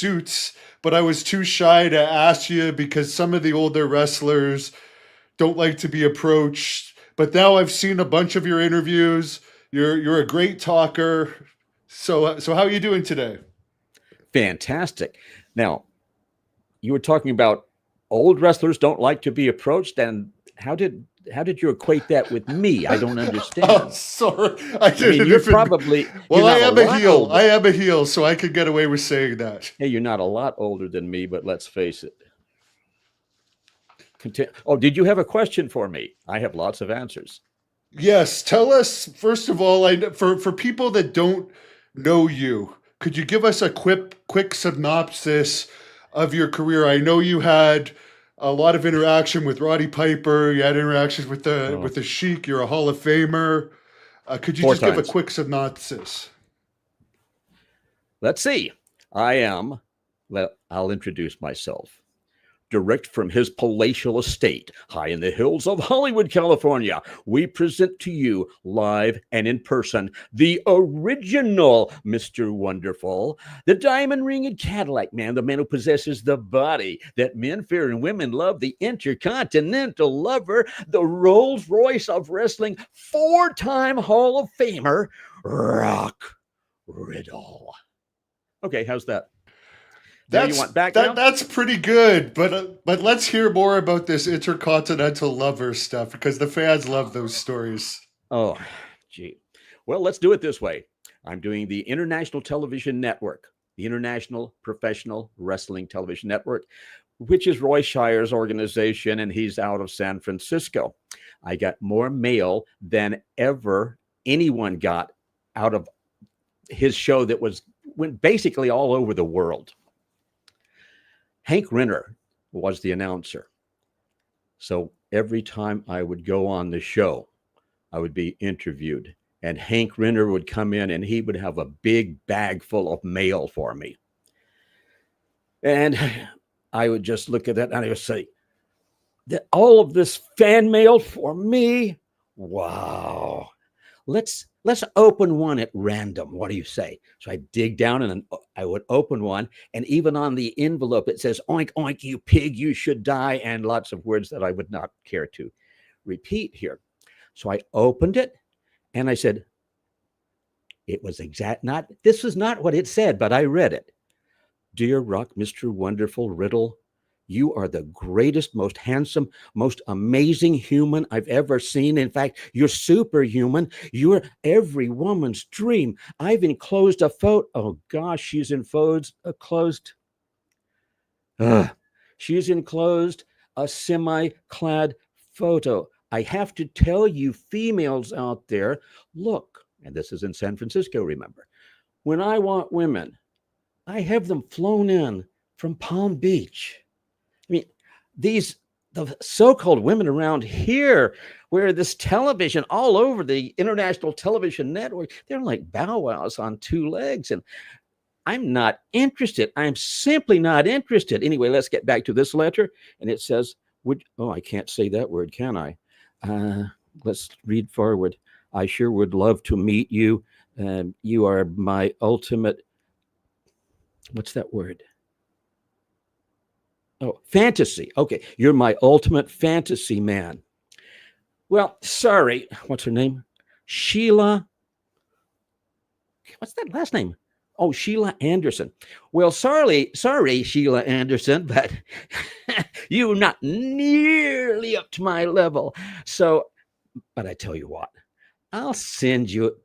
suits, but I was too shy to ask you because some of the older wrestlers don't like to be approached. But now I've seen a bunch of your interviews. You're a great talker. So how are you doing today? Fantastic. Now, you were talking about old wrestlers don't like to be approached, and how did you equate that with me? I don't Oh, understand. sorry. I I did mean, a you're different. probably you're Well, I not a am a lot heel. older. I am a heel, so I could get away with saying that. Hey, you're not a lot older than me, but let's face it. Oh, did you have a question for me? I have lots of answers. Yes, tell us first of all. For people that don't know you, could you give us a quick synopsis of your career? I know you had a lot of interaction with Roddy Piper. You had interactions Oh, with the Sheik. You're a Hall of Famer. Could you four just give a times. quick synopsis? Let's see. I am, well, I'll introduce myself. Direct from his palatial estate, high in the hills of Hollywood, California, we present to you, live and in person, the original Mr. Wonderful, the diamond ringed Cadillac man, the man who possesses the body that men fear and women love, the intercontinental lover, the Rolls Royce of wrestling, four-time Hall of Famer, Rock Riddle. Okay, how's that? Now you want background? That's pretty good, but let's hear more about this intercontinental lover stuff because the fans love those stories. Oh, gee. Well, let's do it this way. I'm doing the International Television Network, the International Professional Wrestling Television Network, which is Roy Shire's organization, and he's out of San Francisco. I got more mail than ever anyone got out of his show that went basically all over the world. Hank Renner was the announcer. So every time I would go on the show, I would be interviewed. And Hank Renner would come in and he would have a big bag full of mail for me. And I would just look at that and I would say, all of this fan mail for me? Wow. Let's open one at random. What do you say? So I dig down and I would open one, and even on the envelope it says "oink oink, you pig, you should die," and lots of words that I would not care to repeat here. So I opened it and I said, it was exact not this was not what it said, but I read it. Dear Rock, Mr. Wonderful Riddle, you are the greatest, most handsome, most amazing human I've ever seen. In fact, you're superhuman. You're every woman's dream. I've enclosed a photo. Oh, gosh, she's enclosed. She's enclosed a semi-clad photo. I have to tell you, females out there, look, and this is in San Francisco, remember, when I want women, I have them flown in from Palm Beach. I mean, the so-called women around here, where this television all over the International Television Network, they're like bow wows on two legs, and I'm not interested. I'm simply not interested. Anyway, let's get back to this letter, and it says, I can't say that word, can I? Let's read forward. I sure would love to meet you. You are my ultimate. What's that word? Oh, fantasy. Okay. You're my ultimate fantasy man. Well, sorry. What's her name? Sheila. What's that last name? Oh, Sheila Anderson. Well, sorry, Sheila Anderson, but you're not nearly up to my level. So, but I tell you what, I'll send you,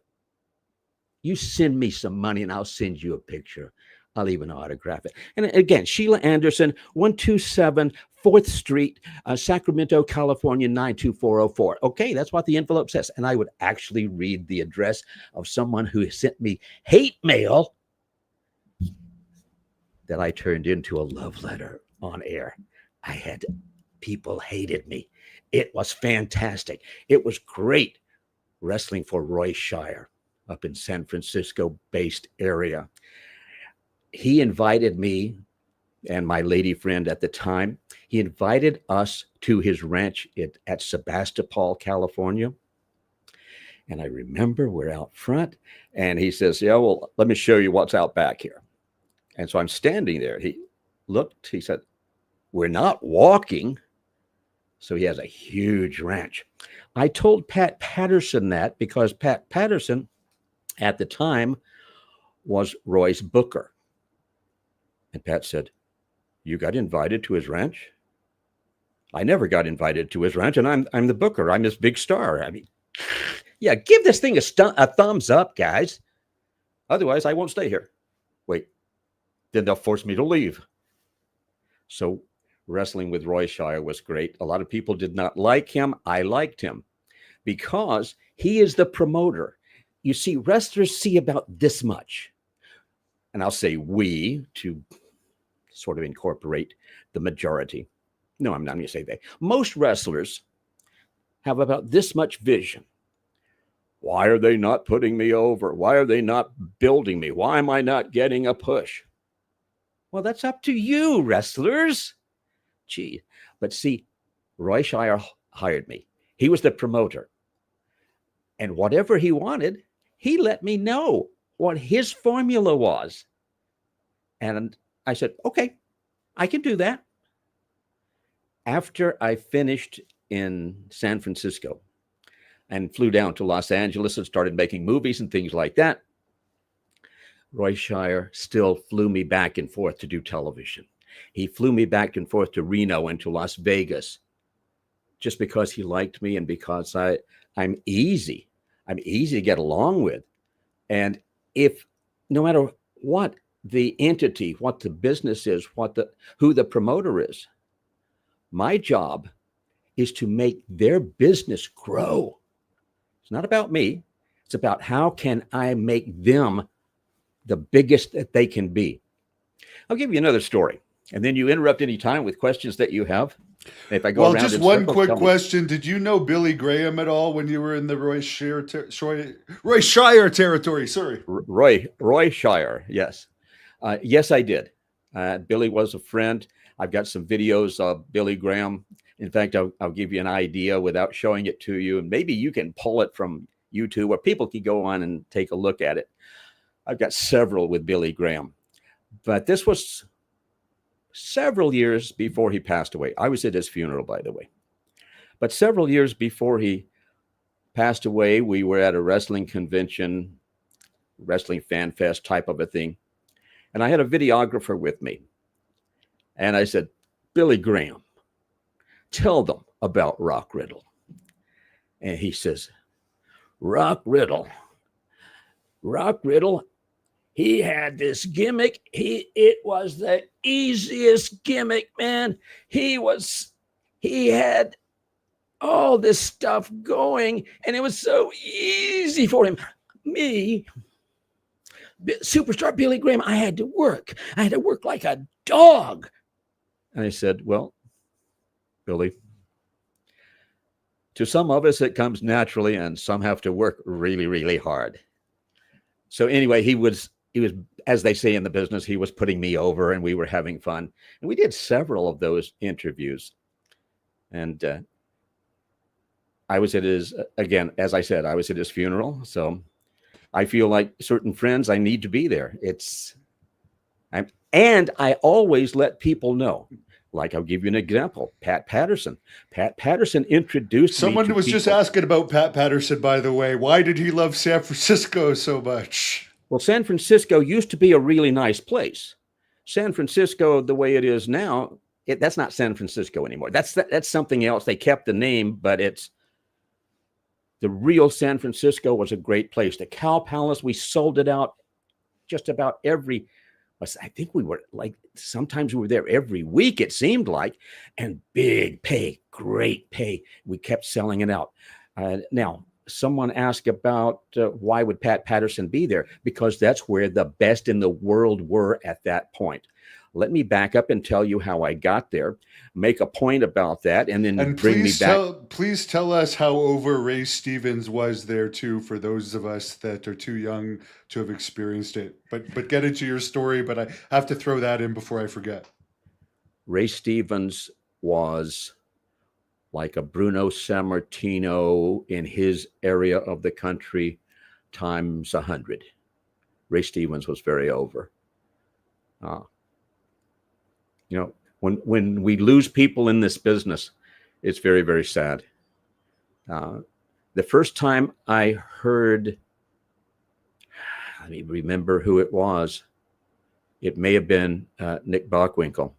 you send me some money and I'll send you a picture. I'll even autograph it. And again, Sheila Anderson, 127 4th Street, Sacramento, California, 92404. Okay, that's what the envelope says. And I would actually read the address of someone who sent me hate mail that I turned into a love letter on air. People hated me. It was fantastic. It was great wrestling for Roy Shire up in San Francisco based area. He invited me and my lady friend at the time. He invited us to his ranch at Sebastopol, California. And I remember we're out front and he says, yeah, well, let me show you what's out back here. And so I'm standing there. He looked, he said, "We're not walking." So he has a huge ranch. I told Pat Patterson that because Pat Patterson at the time was Roy's booker. And Pat said, "You got invited to his ranch?" I never got invited to his ranch, and I'm the booker. I'm his big star. I mean, yeah, give this thing a thumbs up, guys. Otherwise, I won't stay here. Wait, then they'll force me to leave. So wrestling with Roy Shire was great. A lot of people did not like him. I liked him because he is the promoter. You see, wrestlers see about this much. And I'll say we to sort of incorporate the majority. No, I'm not going to say they. Most wrestlers have about this much vision. Why are they not putting me over? Why are they not building me? Why am I not getting a push? Well, that's up to you, wrestlers. Gee, but see, Roy Shire hired me. He was the promoter. And whatever he wanted, he let me know what his formula was. And I said, okay, I can do that. After I finished in San Francisco and flew down to Los Angeles and started making movies and things like that, Roy Shire still flew me back and forth to do television. He flew me back and forth to Reno and to Las Vegas just because he liked me and because I'm easy. I'm easy to get along with. And if no matter what the entity, what the business is, who the promoter is, my job is to make their business grow. It's not about me. It's about how can I make them the biggest that they can be. I'll give you another story, and then you interrupt any time with questions that you have. If I go around just in one circles, quick tell me. question. Did you know Billy Graham at all when you were in the Roy Shire territory? Sorry. Roy Shire, yes. Yes, I did. Billy was a friend. I've got some videos of Billy Graham. In fact, I'll give you an idea without showing it to you, and maybe you can pull it from YouTube where people can go on and take a look at it. I've got several with Billy Graham, but this was several years before he passed away. I was at his funeral, by the way. But several years before he passed away, we were at a wrestling convention, wrestling fan fest type of a thing. And I had a videographer with me. And I said, "Billy Graham, tell them about Rock Riddle." And he says, Rock Riddle, he had this gimmick. It was the easiest gimmick, man. He had all this stuff going, and it was so easy for him. Me, superstar Billy Graham, I had to work like a dog. And I said, "Well, Billy, to some of us it comes naturally, and some have to work really, really hard." So anyway, he was, as they say in the business, he was putting me over, and we were having fun. And we did several of those interviews. And I was at his, again, as I said, I was at his funeral. So I feel like certain friends, I need to be there. And I always let people know. Like, I'll give you an example. Pat Patterson. Pat Patterson introduced me to Someone was just people. asking about Pat Patterson, by the way. Why did he love San Francisco so much? Well, San Francisco used to be a really nice place. San Francisco, the way it is now, that's not San Francisco anymore. That's something else. They kept the name, but it's the real San Francisco was a great place. The Cow Palace, we sold it out just about I think we were like, sometimes we were there every week, it seemed like, and big pay, great pay. We kept selling it out. Now, someone asked about why would Pat Patterson be there? Because that's where the best in the world were at that point. Let me back up and tell you how I got there, make a point about that, and then bring me back. Please tell us how over Ray Stevens was there too, for those of us that are too young to have experienced it. But get into your story, but I have to throw that in before I forget. Ray Stevens was like a Bruno Sammartino in his area of the country times 100. Ray Stevens was very over. Uh, when we lose people in this business, it's very, very sad. Uh, the first time I heard, let me remember who it was. It may have been Nick Bockwinkel.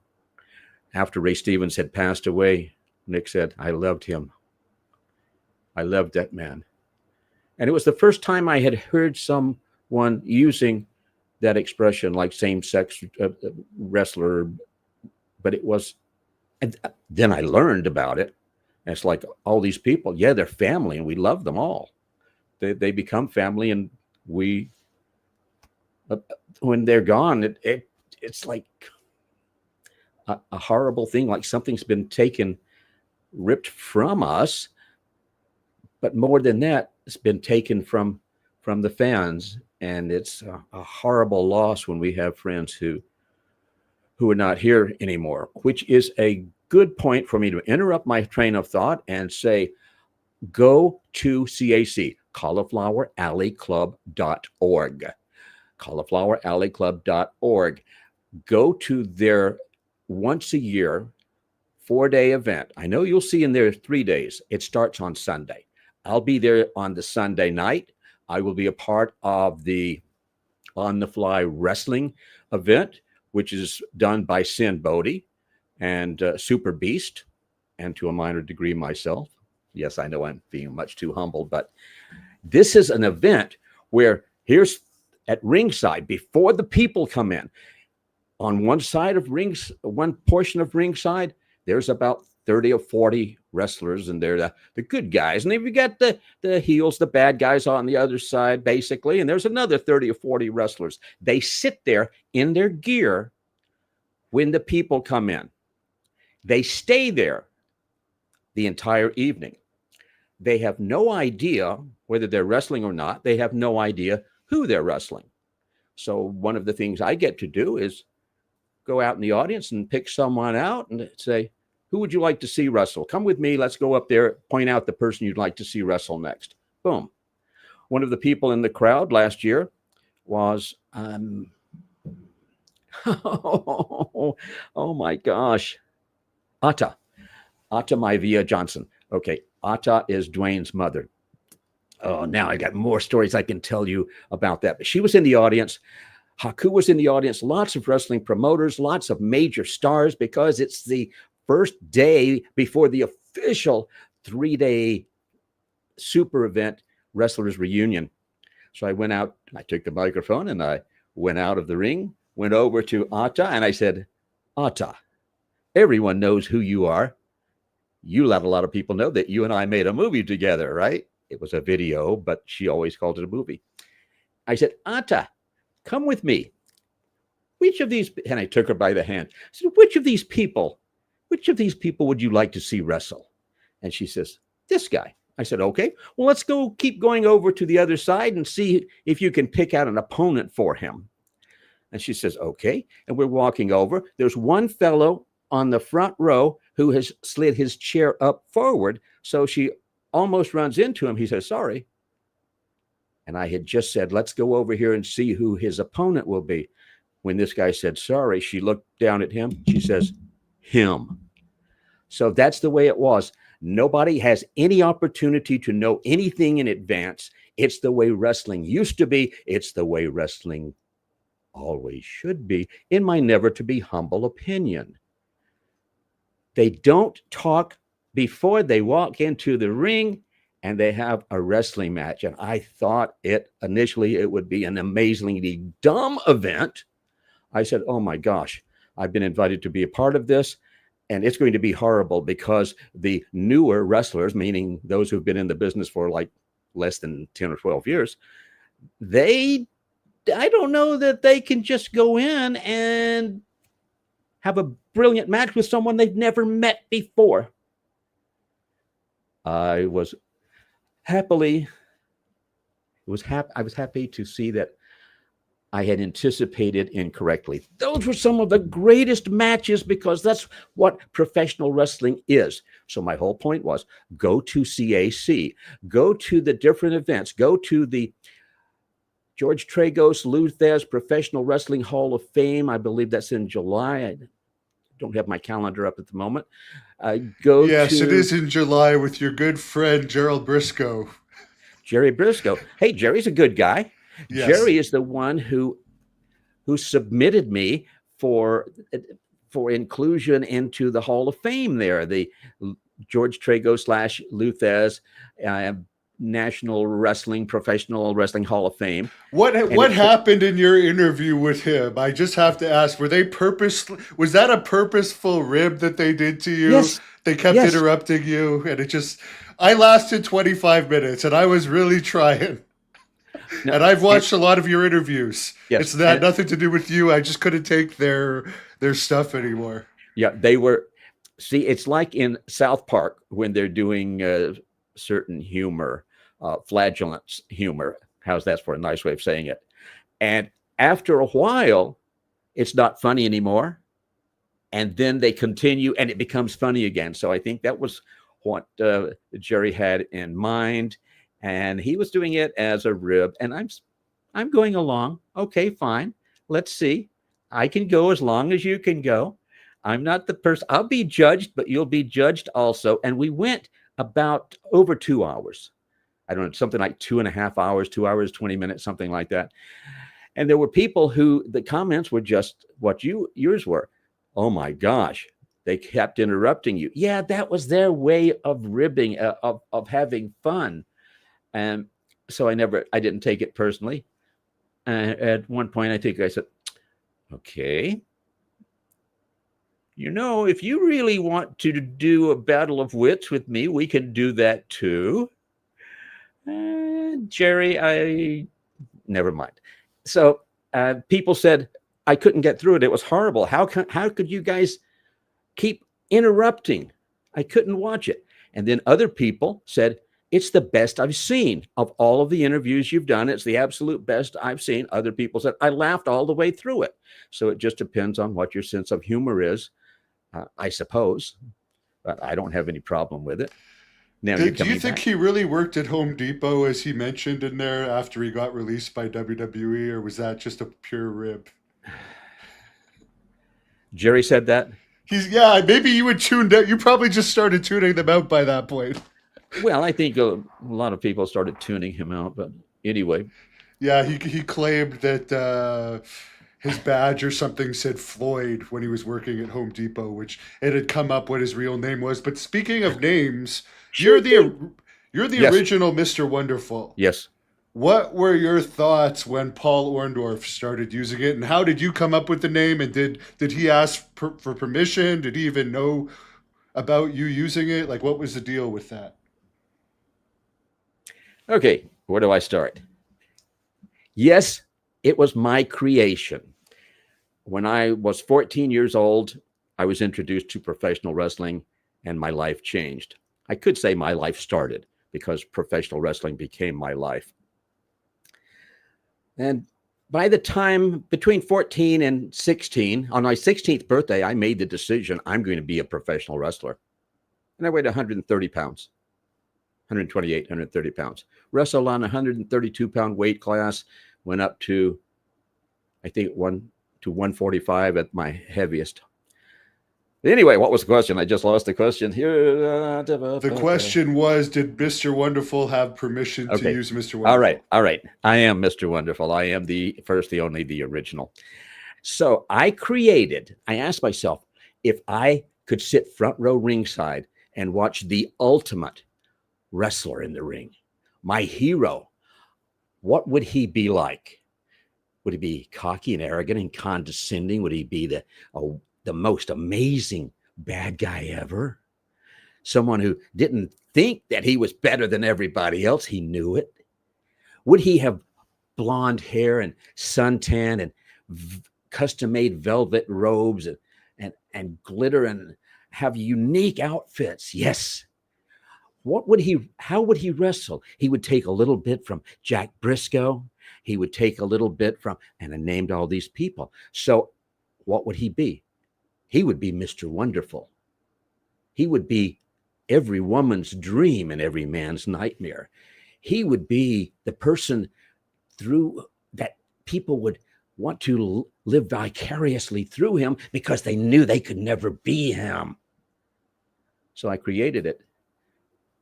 After Ray Stevens had passed away, Nick said, "I loved him. I loved that man." And it was the first time I had heard someone using that expression, like same-sex wrestler. But it was, and then I learned about it. And it's like all these people, yeah, they're family, and we love them all. They become family, and we, when they're gone, it's like a horrible thing, like something's been taken, ripped from us. But more than that, it's been taken from the fans, and it's a horrible loss when we have friends who are not here anymore, which is a good point for me to interrupt my train of thought and say, go to CAC, caulifloweralleyclub.org, caulifloweralleyclub.org. Go to their once a year 4-day event. I know you'll see in there 3 days. It starts on Sunday. I'll be there on the Sunday night. I will be a part of the On the Fly Wrestling event, which is done by Sin Bodie and Super Beast, and to a minor degree myself. Yes, I know I'm being much too humble, but this is an event where here's at ringside, before the people come in, on one side of rings, one portion of ringside, there's about 30 or 40 wrestlers, and they're the good guys. And then you got the heels, the bad guys on the other side, basically. And there's another 30 or 40 wrestlers. They sit there in their gear when the people come in. They stay there the entire evening. They have no idea whether they're wrestling or not. They have no idea who they're wrestling. So one of the things I get to do is go out in the audience and pick someone out and say, who would you like to see wrestle? Come with me. Let's go up there, point out the person you'd like to see wrestle next. Boom. One of the people in the crowd last year was, oh my gosh, Ata Maivia Johnson. Okay, Ata is Dwayne's mother. Oh, now I got more stories I can tell you about that. But she was in the audience. Haku was in the audience. Lots of wrestling promoters, lots of major stars, because it's the first day before the official 3-day super event wrestlers reunion. So I went out, I took the microphone, and I went out of the ring, went over to Ata, and I said, Ata, everyone knows who you are. You let a lot of people know that you and I made a movie together, right? It was a video, but she always called it a movie. I said, Ata, come with me. Which of these, and I took her by the hand. I said, which of these people would you like to see wrestle? And she says, this guy. I said, okay, well, let's go keep going over to the other side and see if you can pick out an opponent for him. And she says, okay. And we're walking over. There's one fellow on the front row who has slid his chair up forward. So she almost runs into him. He says, sorry. And I had just said, let's go over here and see who his opponent will be. When this guy said, sorry, she looked down at him. She says, him. So that's the way it was. Nobody has any opportunity to know anything in advance. It's the way wrestling used to be. It's the way wrestling always should be, in my never to be humble opinion. They don't talk before they walk into the ring and they have a wrestling match. And I thought initially it would be an amazingly dumb event. I said, oh my gosh, I've been invited to be a part of this, and it's going to be horrible because the newer wrestlers, meaning those who've been in the business for like less than 10 or 12 years, I don't know that they can just go in and have a brilliant match with someone they've never met before. I was happy to see that I had anticipated incorrectly. Those were some of the greatest matches because that's what professional wrestling is. So my whole point was go to CAC, go to the different events, go to the George Tragos Luthez Professional Wrestling Hall of Fame. I believe that's in July. I don't have my calendar up at the moment. Go Yes, it to is in July with your good friend Gerald Briscoe. Jerry Briscoe. Hey, Jerry's a good guy. Yes. Jerry is the one who submitted me for for inclusion into the Hall of Fame there, the George Tragos slash Luthez National Wrestling Professional Wrestling Hall of Fame. And What happened in your interview with him? I just have to ask, was that a purposeful rib that they did to you? Yes, They kept yes. interrupting you and I lasted 25 minutes and I was really trying. No, And I've watched a lot of your interviews. yes, It's not nothing to do with you. I just couldn't take their stuff anymore. yeah, they were. See, it's like in South Park when they're doing certain humor, flatulence humor. How's that for a nice way of saying it? And after a while, it's not funny anymore. And then they continue and it becomes funny again. So I think that was what Jerry had in mind. And he was doing it as a rib. And I'm going along. Okay, fine. Let's see. I can go as long as you can go. I'm not the person. I'll be judged, but you'll be judged also. And we went about over 2 hours. I don't know, something like 2.5 hours, 2 hours, 20 minutes, something like that. And there were people who the comments were just what yours were. Oh my gosh, they kept interrupting you. Yeah, that was their way of ribbing, of having fun. And so I didn't take it personally. At one point, I think I said, okay, if you really want to do a battle of wits with me, we can do that too. Jerry, never mind. So people said I couldn't get through it. It was horrible. How could you guys keep interrupting? I couldn't watch it. And then other people said, it's the best I've seen of all of the interviews you've done. It's the absolute best I've seen. Other people said, I laughed all the way through it. So it just depends on what your sense of humor is, I suppose. But I don't have any problem with it. Now Do you think he really worked at Home Depot, as he mentioned in there, after he got released by WWE, or was that just a pure rib? Jerry said that? Maybe you would tuned out. You probably just started tuning them out by that point. Well, I think a lot of people started tuning him out, but anyway. Yeah, he claimed that his badge or something said Floyd when he was working at Home Depot, which it had come up what his real name was. But speaking of names, you're the Yes. original Mr. Wonderful. Yes. What were your thoughts when Paul Orndorff started using it, and how did you come up with the name? And did he ask for permission? Did he even know about you using it? Like, what was the deal with that? Okay, where do I start? Yes, it was my creation. When I was 14 years old, I was introduced to professional wrestling and my life changed. I could say my life started because professional wrestling became my life. And by the time between 14 and 16, on my 16th birthday, I made the decision I'm going to be a professional wrestler. And I weighed 130 pounds, 128, 130 pounds. Wrestled on a 132-pound weight class, went up to, I think, 145 at my heaviest. Anyway, what was the question? I just lost the question here. The question was, did Mr. Wonderful have permission to use Mr. Wonderful? All right. I am Mr. Wonderful. I am the first, the only, the original. So I asked myself, if I could sit front row ringside and watch the ultimate wrestler in the ring, my hero, what would he be like? Would he be cocky and arrogant and condescending? Would he be the most amazing bad guy ever? Someone who didn't think that he was better than everybody else. He knew it. Would he have blonde hair and suntan and custom-made velvet robes and glitter and have unique outfits? Yes. How would he wrestle? He would take a little bit from Jack Briscoe. He would take a little bit from, and I named all these people. So what would he be? He would be Mr. Wonderful. He would be every woman's dream and every man's nightmare. He would be the person through that people would want to live vicariously through him because they knew they could never be him. So I created it.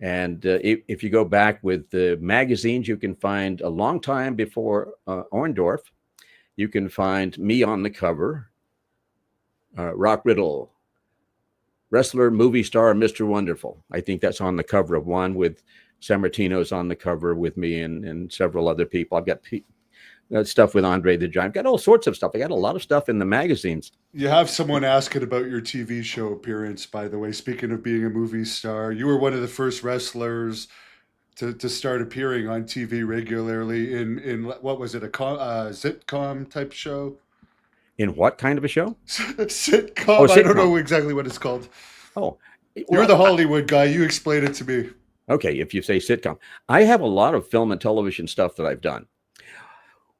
And if you go back with the magazines, you can find a long time before Orndorff, you can find me on the cover, Rock Riddle, wrestler, movie star, Mr. Wonderful. I think that's on the cover of one, with Sammartino's on the cover with me and several other people. I've got stuff with Andre the Giant. I've got all sorts of stuff. I got a lot of stuff in the magazines. You have someone asking about your TV show appearance, by the way. Speaking of being a movie star, you were one of the first wrestlers to start appearing on TV regularly in what was it, a sitcom type show? In what kind of a show? Sitcom. Oh, I don't sitcom. know exactly what it's called. Oh, You're the Hollywood guy. You explain it to me. Okay, if you say sitcom. I have a lot of film and television stuff that I've done.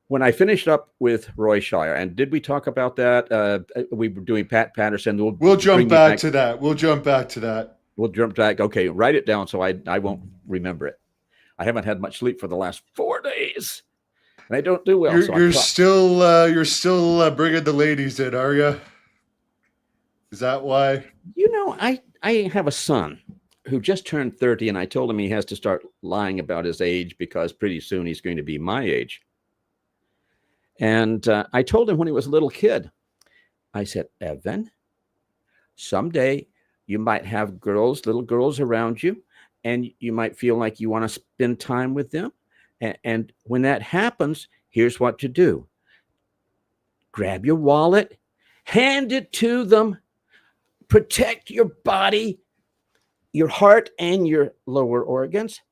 When I finished up with Roy Shire, and did we talk about that? We were doing Pat Patterson. We'll jump back to that. We'll jump back to that. We'll jump back. Okay, write it down so I won't remember it. I haven't had much sleep for the last 4 days, and I don't do well. You're still bringing the ladies in, are you? Is that why? You know, I have a son who just turned 30, and I told him he has to start lying about his age because pretty soon he's going to be my age. And I told him when he was a little kid, I said, Evan, someday you might have little girls around you, and you might feel like you want to spend time with them. And when that happens, here's what to do. Grab your wallet, hand it to them, protect your body, your heart, and your lower organs,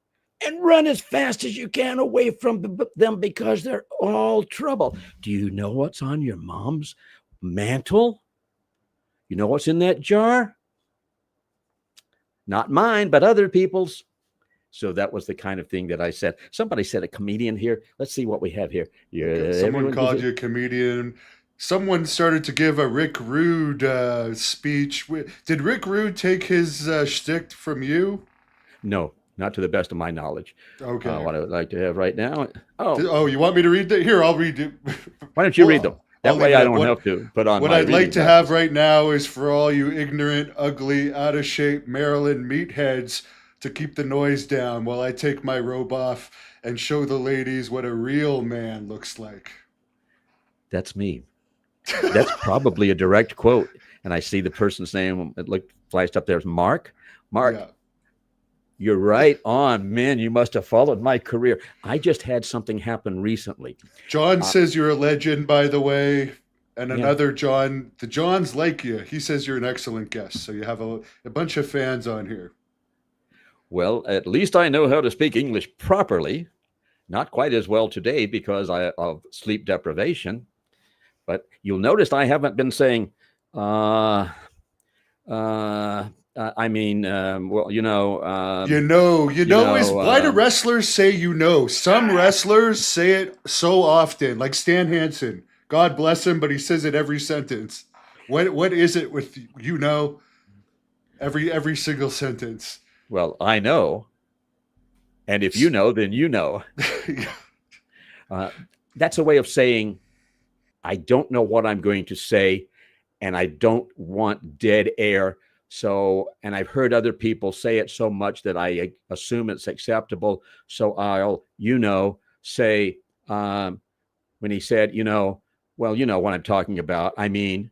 and run as fast as you can away from them because they're all trouble. Do you know what's on your mom's mantle? You know what's in that jar? Not mine, but other people's. So that was the kind of thing that I said. Somebody said a comedian here. Let's see what we have here. Someone called you a comedian. Someone started to give a Rick Rude speech. Did Rick Rude take his shtick from you? No. Not to the best of my knowledge. Okay. What I would like to have right now. Oh, you want me to read that? Here, I'll read it. Why don't you read them? That way I don't have to put on. What I'd like to have right now is for all you ignorant, ugly, out of shape Maryland meatheads to keep the noise down while I take my robe off and show the ladies what a real man looks like. That's me. That's probably a direct quote. And I see the person's name. It flashed up there as Mark. Mark. Yeah. You're right on, man. You must have followed my career. I just had something happen recently. John says you're a legend, by the way. And another John, the Johns like you. He says you're an excellent guest. So you have a bunch of fans on here. Well, at least I know how to speak English properly. Not quite as well today because of sleep deprivation. But you'll notice I haven't been saying, well, you know. Why do wrestlers say you know? Some wrestlers say it so often, like Stan Hansen. God bless him, but he says it every sentence. What is it with you know? Every single sentence. Well, I know, and if you know, then you know. That's a way of saying I don't know what I'm going to say, and I don't want dead air. So, and I've heard other people say it so much that I assume it's acceptable. So I'll, say, when he said, well, you know what I'm talking about. I mean,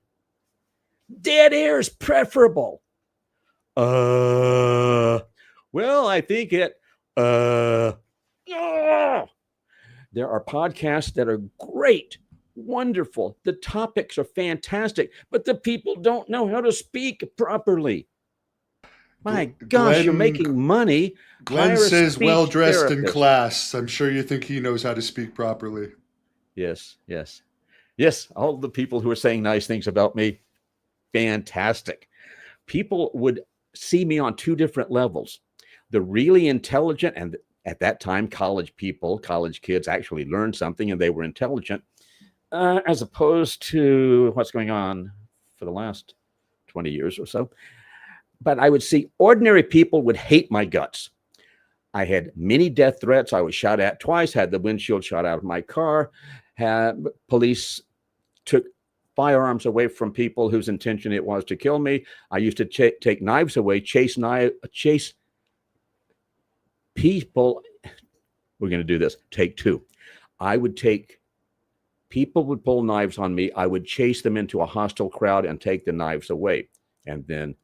dead air is preferable. Well, I think it, there are podcasts that are great, wonderful. The topics are fantastic, but the people don't know how to speak properly. My gosh, you're making money. Glenn says well-dressed in class. I'm sure you think he knows how to speak properly. Yes. All the people who are saying nice things about me, fantastic. People would see me on two different levels. The really intelligent, and at that time, college kids actually learned something and they were intelligent, as opposed to what's going on for the last 20 years or so. But I would see ordinary people would hate my guts. I had many death threats. I was shot at twice, had the windshield shot out of my car, Police took firearms away from people whose intention it was to kill me. I used to take knives away, chase people. We're going to do this. Take two. People would pull knives on me. I would chase them into a hostile crowd and take the knives away, and then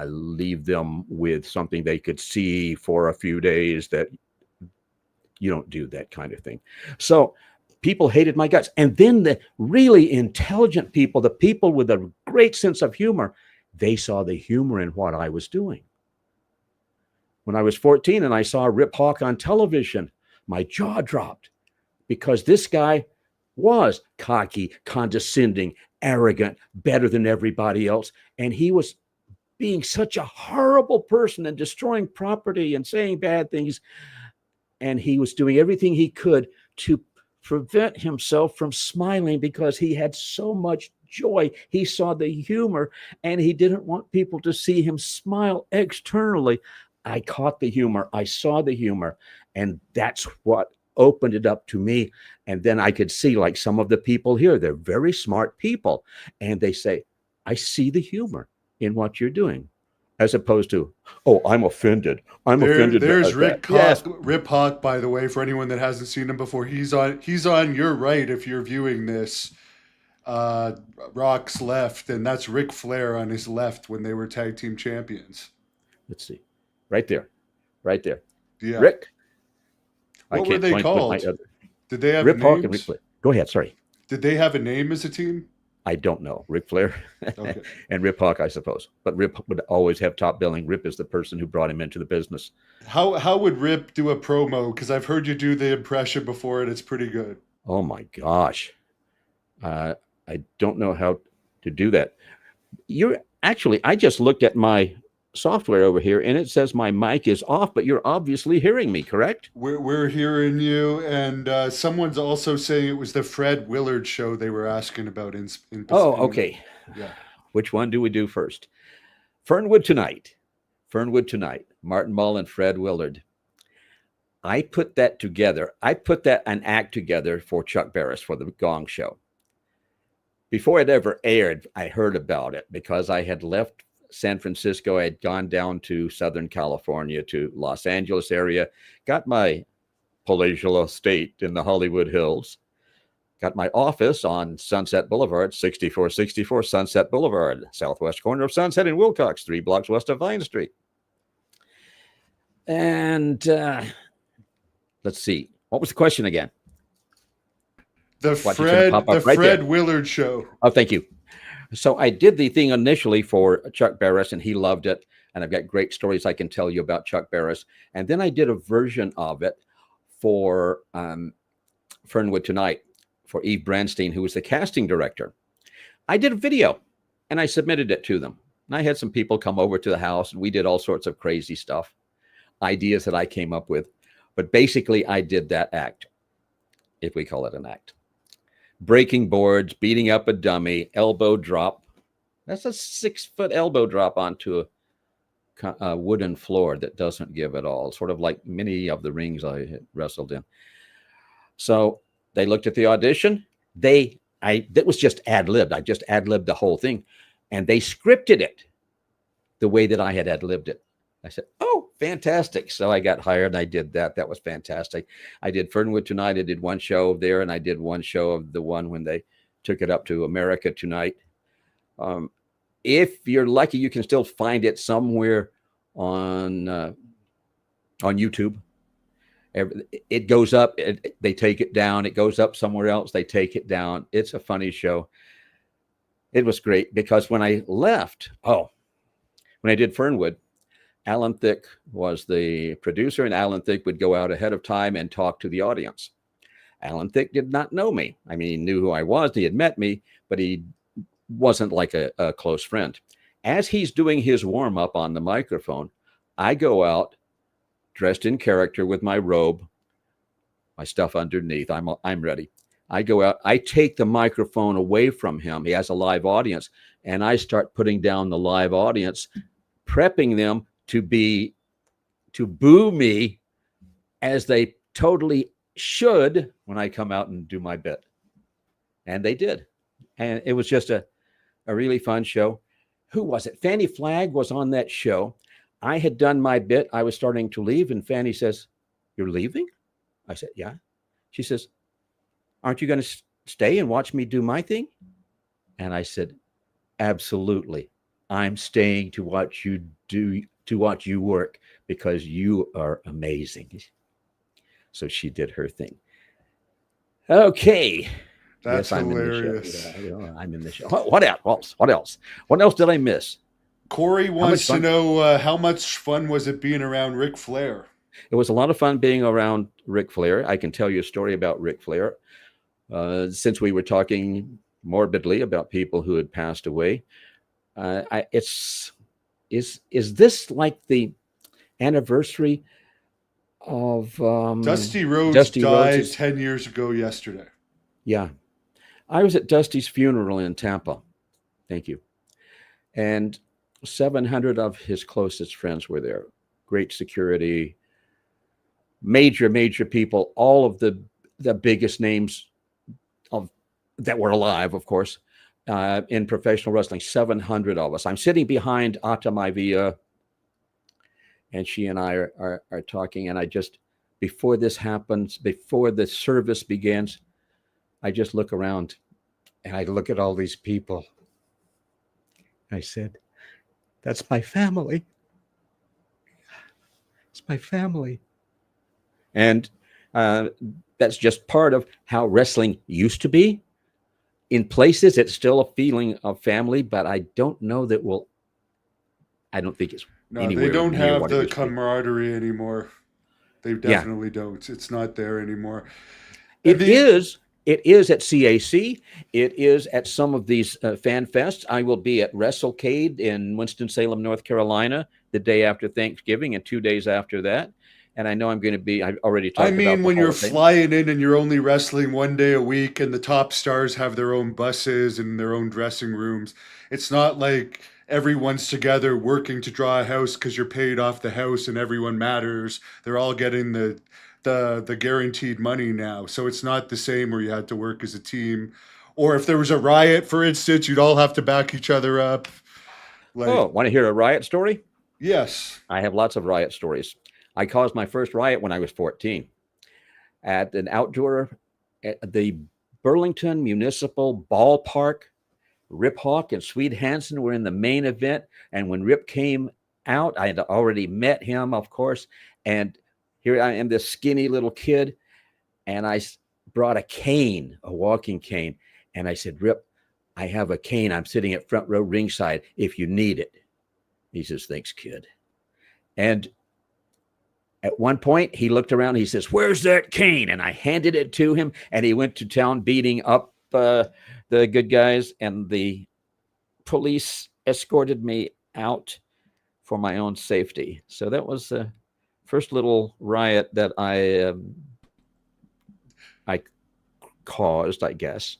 leave them with something they could see for a few days. That you don't do that kind of thing. So people hated my guts. And then the really intelligent people, the people with a great sense of humor, they saw the humor in what I was doing. When I was 14 and I saw Rip Hawk on television, my jaw dropped, because this guy was cocky, condescending, arrogant, better than everybody else. And he was being such a horrible person and destroying property and saying bad things. And he was doing everything he could to prevent himself from smiling, because he had so much joy. He saw the humor, and he didn't want people to see him smile externally. I caught the humor. I saw the humor, and that's what opened it up to me. And then I could see, like some of the people here, they're very smart people, and they say, I see the humor in what you're doing, as opposed to, oh, I'm offended. Offended. There's Rick Hawk, Yes. Rip Hawk, by the way, for anyone that hasn't seen him before. He's on your right if you're viewing this. Rock's left, and that's Ric Flair on his left when they were tag team champions. Let's see. Right there. Yeah. Rick. What were they called? Did they have Rip Hawk and names? Ric Flair. Go ahead. Sorry. Did they have a name as a team? I don't know. Ric Flair Okay. and Rip Hawk, I suppose. But Rip would always have top billing. Rip is the person who brought him into the business. How would Rip do a promo? Because I've heard you do the impression before, and it's pretty good. Oh my gosh. I don't know how to do that. I just looked at my software over here, and it says my mic is off, but you're obviously hearing me, correct? We're hearing you, and someone's also saying it was the Fred Willard show they were asking about in Oh, okay. Yeah. Which one do we do first? Fernwood Tonight, Martin Mull and Fred Willard. I put that together. An act together for Chuck Barris for the Gong Show. Before it ever aired, I heard about it because I had left San Francisco. I had gone down to Southern California, to Los Angeles area, got my palatial estate in the Hollywood Hills, got my office on Sunset Boulevard, 6464 Sunset Boulevard, southwest corner of Sunset and Wilcox, 3 blocks west of Vine Street. And let's see, what was the question again? The Fred Willard show. Oh, thank you. So I did the thing initially for Chuck Barris, and he loved it. And I've got great stories I can tell you about Chuck Barris. And then I did a version of it for Fernwood Tonight, for Eve Branstein, who was the casting director. I did a video, and I submitted it to them. And I had some people come over to the house, and we did all sorts of crazy stuff, ideas that I came up with. But basically, I did that act, if we call it an act. Breaking boards, beating up a dummy, elbow drop. That's a 6-foot elbow drop onto a wooden floor that doesn't give at all, sort of like many of the rings I had wrestled in. So they looked at the audition. That was just ad-libbed. I just ad-libbed the whole thing. And they scripted it the way that I had ad-libbed it. I said, oh, fantastic. So I got hired and I did that. That was fantastic. I did Fernwood Tonight. I did one show there, and I did one show of the one when they took it up to America Tonight. If you're lucky, you can still find it somewhere on YouTube. It goes up, they take it down. It goes up somewhere else, they take it down. It's a funny show. It was great because when I left, when I did Fernwood, Alan Thicke was the producer, and Alan Thicke would go out ahead of time and talk to the audience. Alan Thicke did not know me. I mean, he knew who I was. He had met me, but he wasn't like a close friend. As he's doing his warm-up on the microphone, I go out dressed in character with my robe, my stuff underneath. I'm ready. I go out. I take the microphone away from him. He has a live audience, and I start putting down the live audience, prepping them to boo me as they totally should when I come out and do my bit. And they did. And it was just a really fun show. Who was it? Fanny Flagg was on that show. I had done my bit. I was starting to leave, and Fanny says, "You're leaving?" I said, "Yeah." She says, "Aren't you going to stay and watch me do my thing?" And I said, "Absolutely. I'm staying to watch you do, to watch you work, because you are amazing." So she did her thing. Okay. That's Yes, I'm in the show. hilarious. I'm in the show. What else? What else? What else did I miss? Corey How much wants to fun? know how much fun was it being around Ric Flair? It was a lot of fun being around Ric Flair. I can tell you a story about Ric Flair. Since we were talking morbidly about people who had passed away, it's is this like the anniversary of Dusty Rhodes Dusty died Rhodes's? 10 years ago yesterday. Yeah, I was at Dusty's funeral in Tampa. Thank you. And 700 of his closest friends were there. Great security, major people, all of the biggest names of that were alive, of course, in professional wrestling. 700 of us. I'm sitting behind Ata Maivia, and she and I are talking. And I just, before this happens, before the service begins, I just look around and I look at all these people. I said, "That's my family. It's my family." And that's just part of how wrestling used to be. In places, it's still a feeling of family, but I don't know that I don't think it's No, they anywhere don't near have what it the used to be. camaraderie anymore. They Yeah, definitely don't. It's not there anymore. And it the is. It is at CAC. It is at some of these fan fests. I will be at WrestleCade in Winston-Salem, North Carolina, the day after Thanksgiving and 2 days after that. And I know I'm going to be, I've already I talked about mean, the when Hall you're of Fame. flying in and you're only wrestling 1 day a week, and the top stars have their own buses and their own dressing rooms, it's not like everyone's together working to draw a house because you're paid off the house and everyone matters. They're all getting the guaranteed money now, so it's not the same where you had to work as a team. Or if there was a riot, for instance, you'd all have to back each other up. Oh, Like, want to hear a riot story? yes, I have lots of riot stories. I caused my first riot when I was 14 at an outdoor, at the Burlington Municipal Ballpark. Rip Hawk and Swede Hansen were in the main event. And when Rip came out, I had already met him, of course. And here I am, this skinny little kid. And I brought a cane, a walking cane. And I said, "Rip, I have a cane. I'm sitting at front row ringside if you need it." He says, "Thanks, kid." And at one point, he looked around. He says, "Where's that cane?" And I handed it to him. And he went to town beating up the good guys. And the police escorted me out for my own safety. So that was the first little riot that I caused, I guess.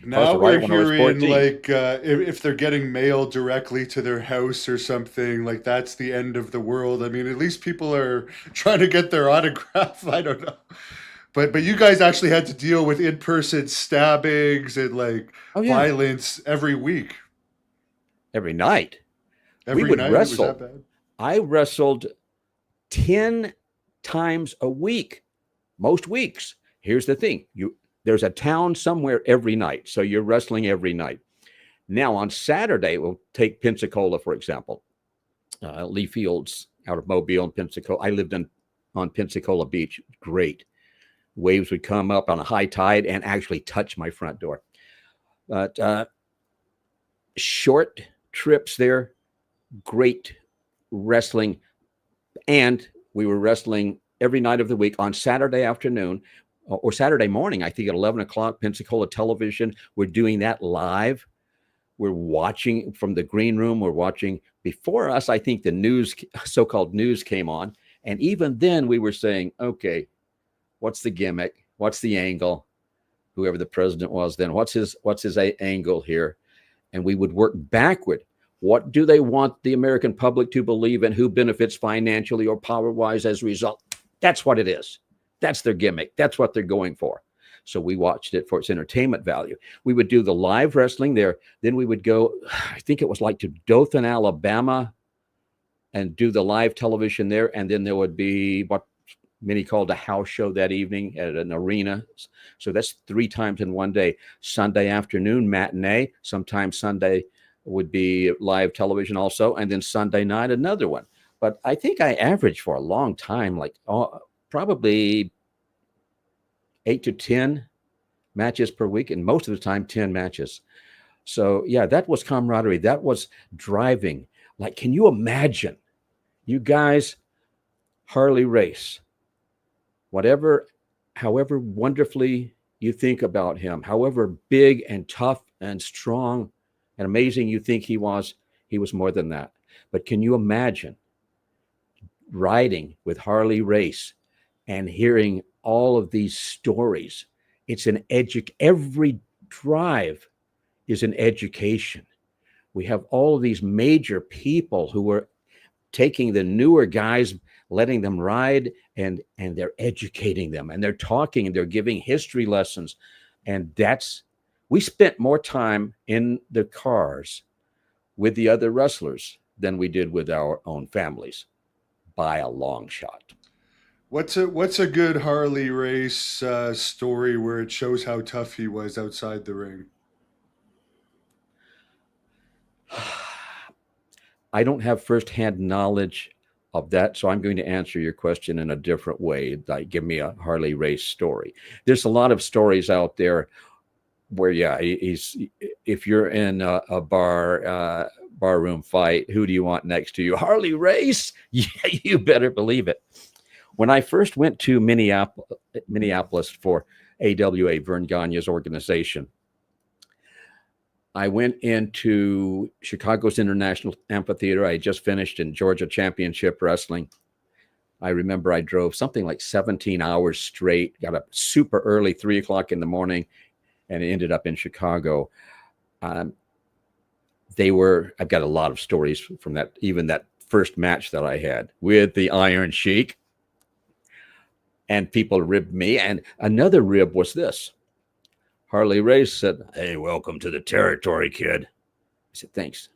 Caused now a we're riot when I was hearing 14. like if they're getting mail directly to their house or something, like that's the end of the world. I mean, at least people are trying to get their autograph. I don't know, but you guys actually had to deal with in-person stabbings and like Oh yeah, violence every week, every night we every would night. It was that wrestle. bad. I wrestled 10 times a week, most weeks. Here's the thing: there's a town somewhere every night, so you're wrestling every night. Now on Saturday, we'll take Pensacola for example. Lee Fields out of Mobile and Pensacola. I lived on Pensacola Beach. Great. Waves would come up on a high tide and actually touch my front door. But short trips there, great wrestling. And we were wrestling every night of the week on Saturday afternoon or Saturday morning, I think at 11 o'clock, Pensacola television. We're doing that live. We're watching from the green room. We're watching before us. I think the news, so-called news, came on. And even then we were saying, okay, what's the gimmick? What's the angle? Whoever the president was then, what's his angle here? And we would work backward. What do they want the American public to believe in? Who benefits financially or power-wise as a result? That's what it is. That's their gimmick. That's what they're going for. So we watched it for its entertainment value. We would do the live wrestling there. Then we would go, I think it was like to Dothan, Alabama, and do the live television there. And then there would be what many called a house show that evening at an arena. So that's 3 times in one day. Sunday afternoon, matinee. Sometimes Sunday would be live television also. And then Sunday night, another one. But I think I averaged for a long time, like probably 8 to 10 matches per week. And most of the time, 10 matches. So yeah, that was camaraderie. That was driving. Like, can you imagine you guys Harley race? However wonderfully you think about him, however big and tough and strong and amazing you think he was more than that. But can you imagine riding with Harley Race and hearing all of these stories? It's every drive is an education. We have all of these major people who were taking the newer guys, letting them ride, and they're educating them, and they're talking, and they're giving history lessons. And we spent more time in the cars with the other wrestlers than we did with our own families by a long shot. What's a good Harley Race story where it shows how tough he was outside the ring? I don't have firsthand knowledge of that, so I'm going to answer your question in a different way. Like, give me a Harley Race story. There's a lot of stories out there where, yeah, if you're in a barroom fight, who do you want next to you? Harley Race? Yeah, you better believe it. When I first went to Minneapolis for AWA, Vern Gagne's organization, I went into Chicago's International Amphitheater. I had just finished in Georgia Championship Wrestling. I remember I drove something like 17 hours straight, got up super early, 3 o'clock in the morning, and ended up in Chicago. I've got a lot of stories from that, even that first match that I had with the Iron Sheik. And people ribbed me. And another rib was this. Harley Race said, "Hey, welcome to the territory, kid." I said, "Thanks."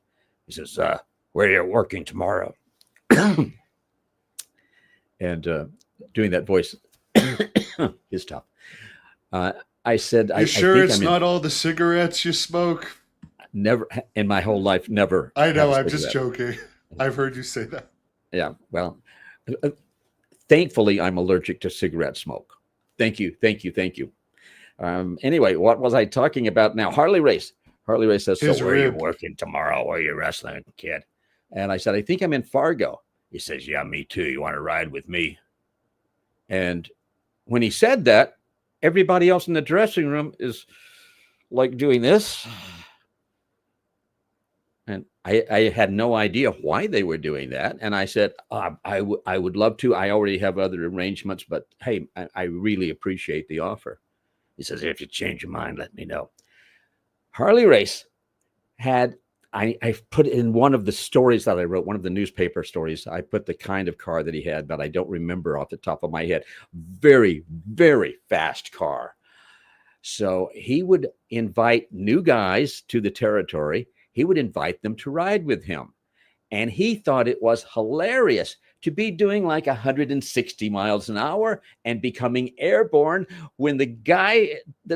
He says, "Where are you working tomorrow?" And doing that voice is tough. I said, You sure it's not all the cigarettes you smoke? Never in my whole life, never. I know, I'm just joking. I've heard you say that. Yeah, well, thankfully, I'm allergic to cigarette smoke. Thank you. Anyway, what was I talking about now? Harley Race. Harley Race says, "So where are you working tomorrow? Where are you wrestling, kid?" And I said, "I think I'm in Fargo." He says, "Yeah, me too. You want to ride with me?" And when he said that, everybody else in the dressing room is like doing this. And I had no idea why they were doing that. And I said, I would love to. I already have other arrangements, but hey, I really appreciate the offer. He says, "If you change your mind, let me know." Harley Race had, I put in one of the stories that I wrote, one of the newspaper stories, I put the kind of car that he had, but I don't remember off the top of my head. Very, very fast car. So he would invite new guys to the territory. He would invite them to ride with him. And he thought it was hilarious to be doing like 160 miles an hour and becoming airborne when the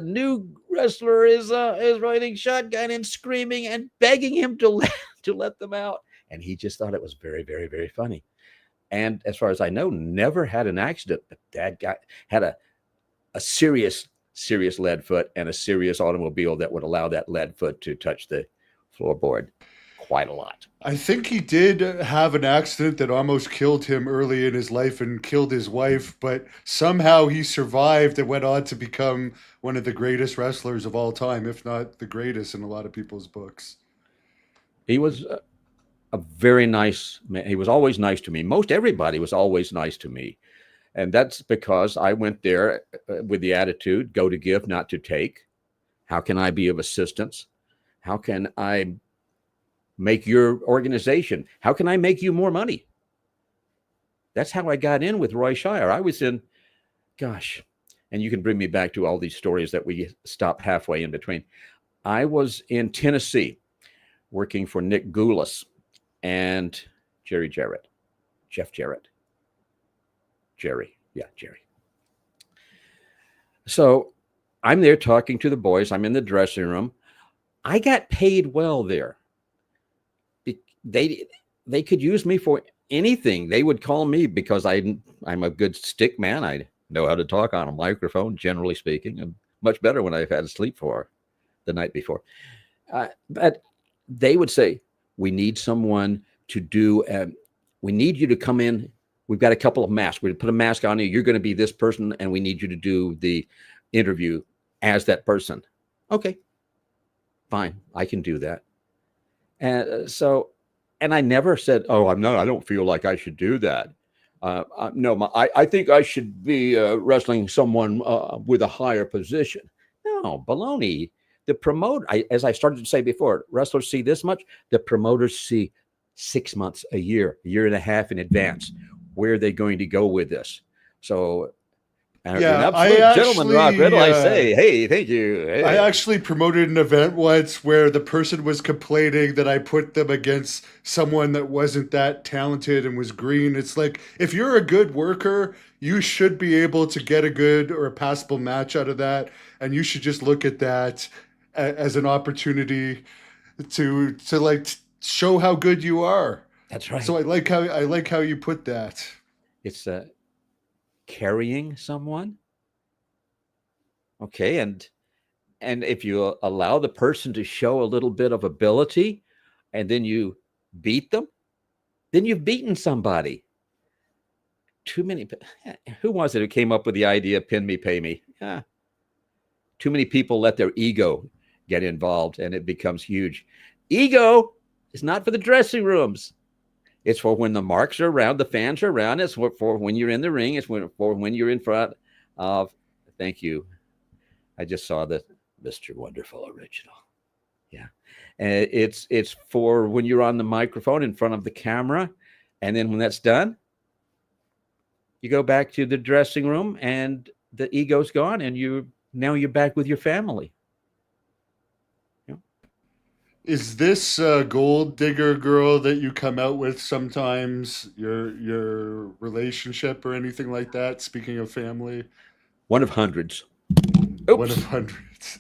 new wrestler is riding shotgun and screaming and begging him to let them out. And he just thought it was very, very, very funny. And as far as I know, never had an accident. But that guy had a serious lead foot and a serious automobile that would allow that lead foot to touch the floorboard quite a lot. I think he did have an accident that almost killed him early in his life and killed his wife, but somehow he survived and went on to become one of the greatest wrestlers of all time, if not the greatest in a lot of people's books. He was a very nice man. He was always nice to me. Most everybody was always nice to me. And that's because I went there with the attitude, go to give, not to take. How can I be of assistance? How can I make your organization? How can I make you more money? That's how I got in with Roy Shire. I was in gosh, and you can bring me back to all these stories that we stopped halfway in between. I was in Tennessee working for Nick Goulas and Jerry Jarrett, Jeff Jarrett, Jerry. Yeah, Jerry. So I'm there talking to the boys. I'm in the dressing room. I got paid well there. They they could use me for anything. They would call me because I'm a good stick man. I know how to talk on a microphone, generally speaking, and much better when I've had to sleep for the night before. But they would say, "We need someone to do. We need you to come in. We've got a couple of masks. We're going to put a mask on you. You're going to be this person, and we need you to do the interview as that person." Okay, fine, I can do that. And and I never said, "Oh, I'm not. I don't feel like I should do that." No, I think I should be wrestling someone with a higher position. No, baloney. The promoter, as I started to say before, wrestlers see this much. The promoters see 6 months, a year and a half in advance. Where are they going to go with this? So, an Yeah, I absolute gentleman, Rock Riddle, actually I say, hey, thank you. I Hey. actually promoted an event once where the person was complaining that I put them against someone that wasn't that talented and was green. It's like, if you're a good worker, you should be able to get a good or a passable match out of that, and you should just look at that as an opportunity to like show how good you are. That's So right. I like how you put that. It's carrying someone. Okay. And if you allow the person to show a little bit of ability and then you beat them, then you've beaten somebody. Too many. Who was it who came up with the idea, pin me, pay me? Yeah. Too many people let their ego get involved and it becomes huge. Ego is not for the dressing rooms. It's for when the marks are around, the fans are around. It's for when you're in the ring. It's for when you're in front of. Thank you. I just saw the Mr. Wonderful original. Yeah, and it's for when you're on the microphone in front of the camera, and then when that's done, you go back to the dressing room, and the ego's gone, and you're back with your family. You know? Is this gold digger girl that you come out with sometimes your relationship or anything like that? Speaking of family, One of hundreds. one of Oops. hundreds.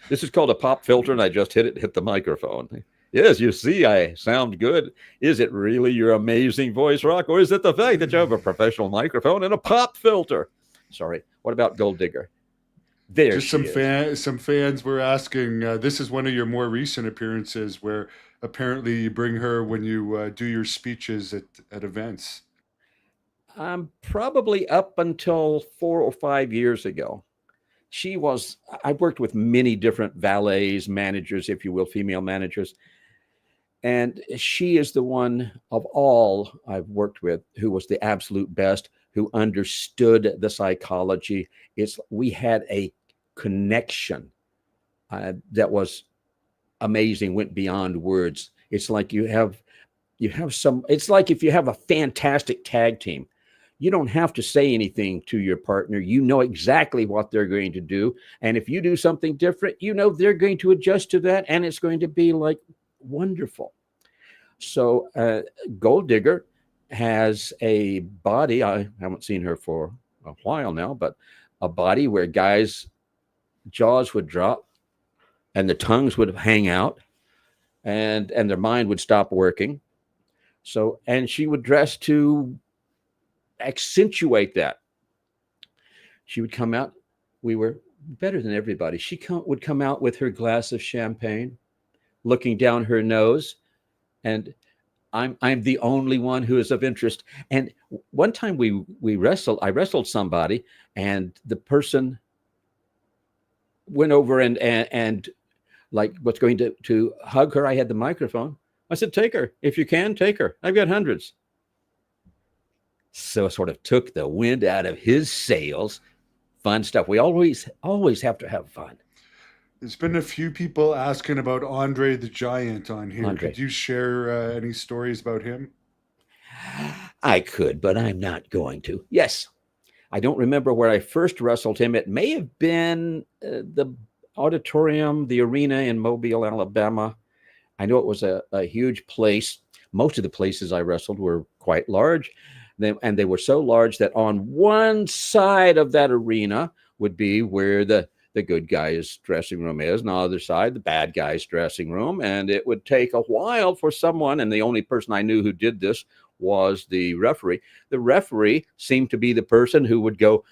This is called a pop filter, and I just hit the microphone. Yes, you see, I sound good. Is it really your amazing voice, Rock, or is it the fact that you have a professional microphone and a pop filter? Sorry. What about Gold Digger? There Just she is. some fans were asking. This is one of your more recent appearances where apparently you bring her when you do your speeches at events. Probably up until 4 or 5 years ago. I worked with many different valets, managers, if you will, female managers. And she is the one of all I've worked with who was the absolute best, who understood the psychology. We had a connection that was amazing, went beyond words. It's like it's like if you have a fantastic tag team, you don't have to say anything to your partner. You know exactly what they're going to do. And if you do something different, you know they're going to adjust to that. And it's going to be like wonderful. So Gold Digger has a body. I haven't seen her for a while now, but a body where guys' jaws would drop and the tongues would hang out and their mind would stop working. So, and she would dress to accentuate that. She would come out. We were better than everybody. Would come out with her glass of champagne, looking down her nose, and I'm the only one who is of interest. And one time I wrestled somebody, and the person went over and like was going to hug her. I had the microphone. I said, "Take her if you can. Take her. I've got hundreds." So it sort of took the wind out of his sails. Fun stuff. We always have to have fun. There's been a few people asking about Andre the Giant on here. Could Andre, you share any stories about him? I could, but I'm not going to. Yes, I don't remember where I first wrestled him. It may have been the auditorium, the arena in Mobile, Alabama. I know it was a huge place. Most of the places I wrestled were quite large. And they were so large that on one side of that arena would be where the good guy's dressing room is, and on the other side, the bad guy's dressing room. And it would take a while for someone, and the only person I knew who did this was the referee. The referee seemed to be the person who would go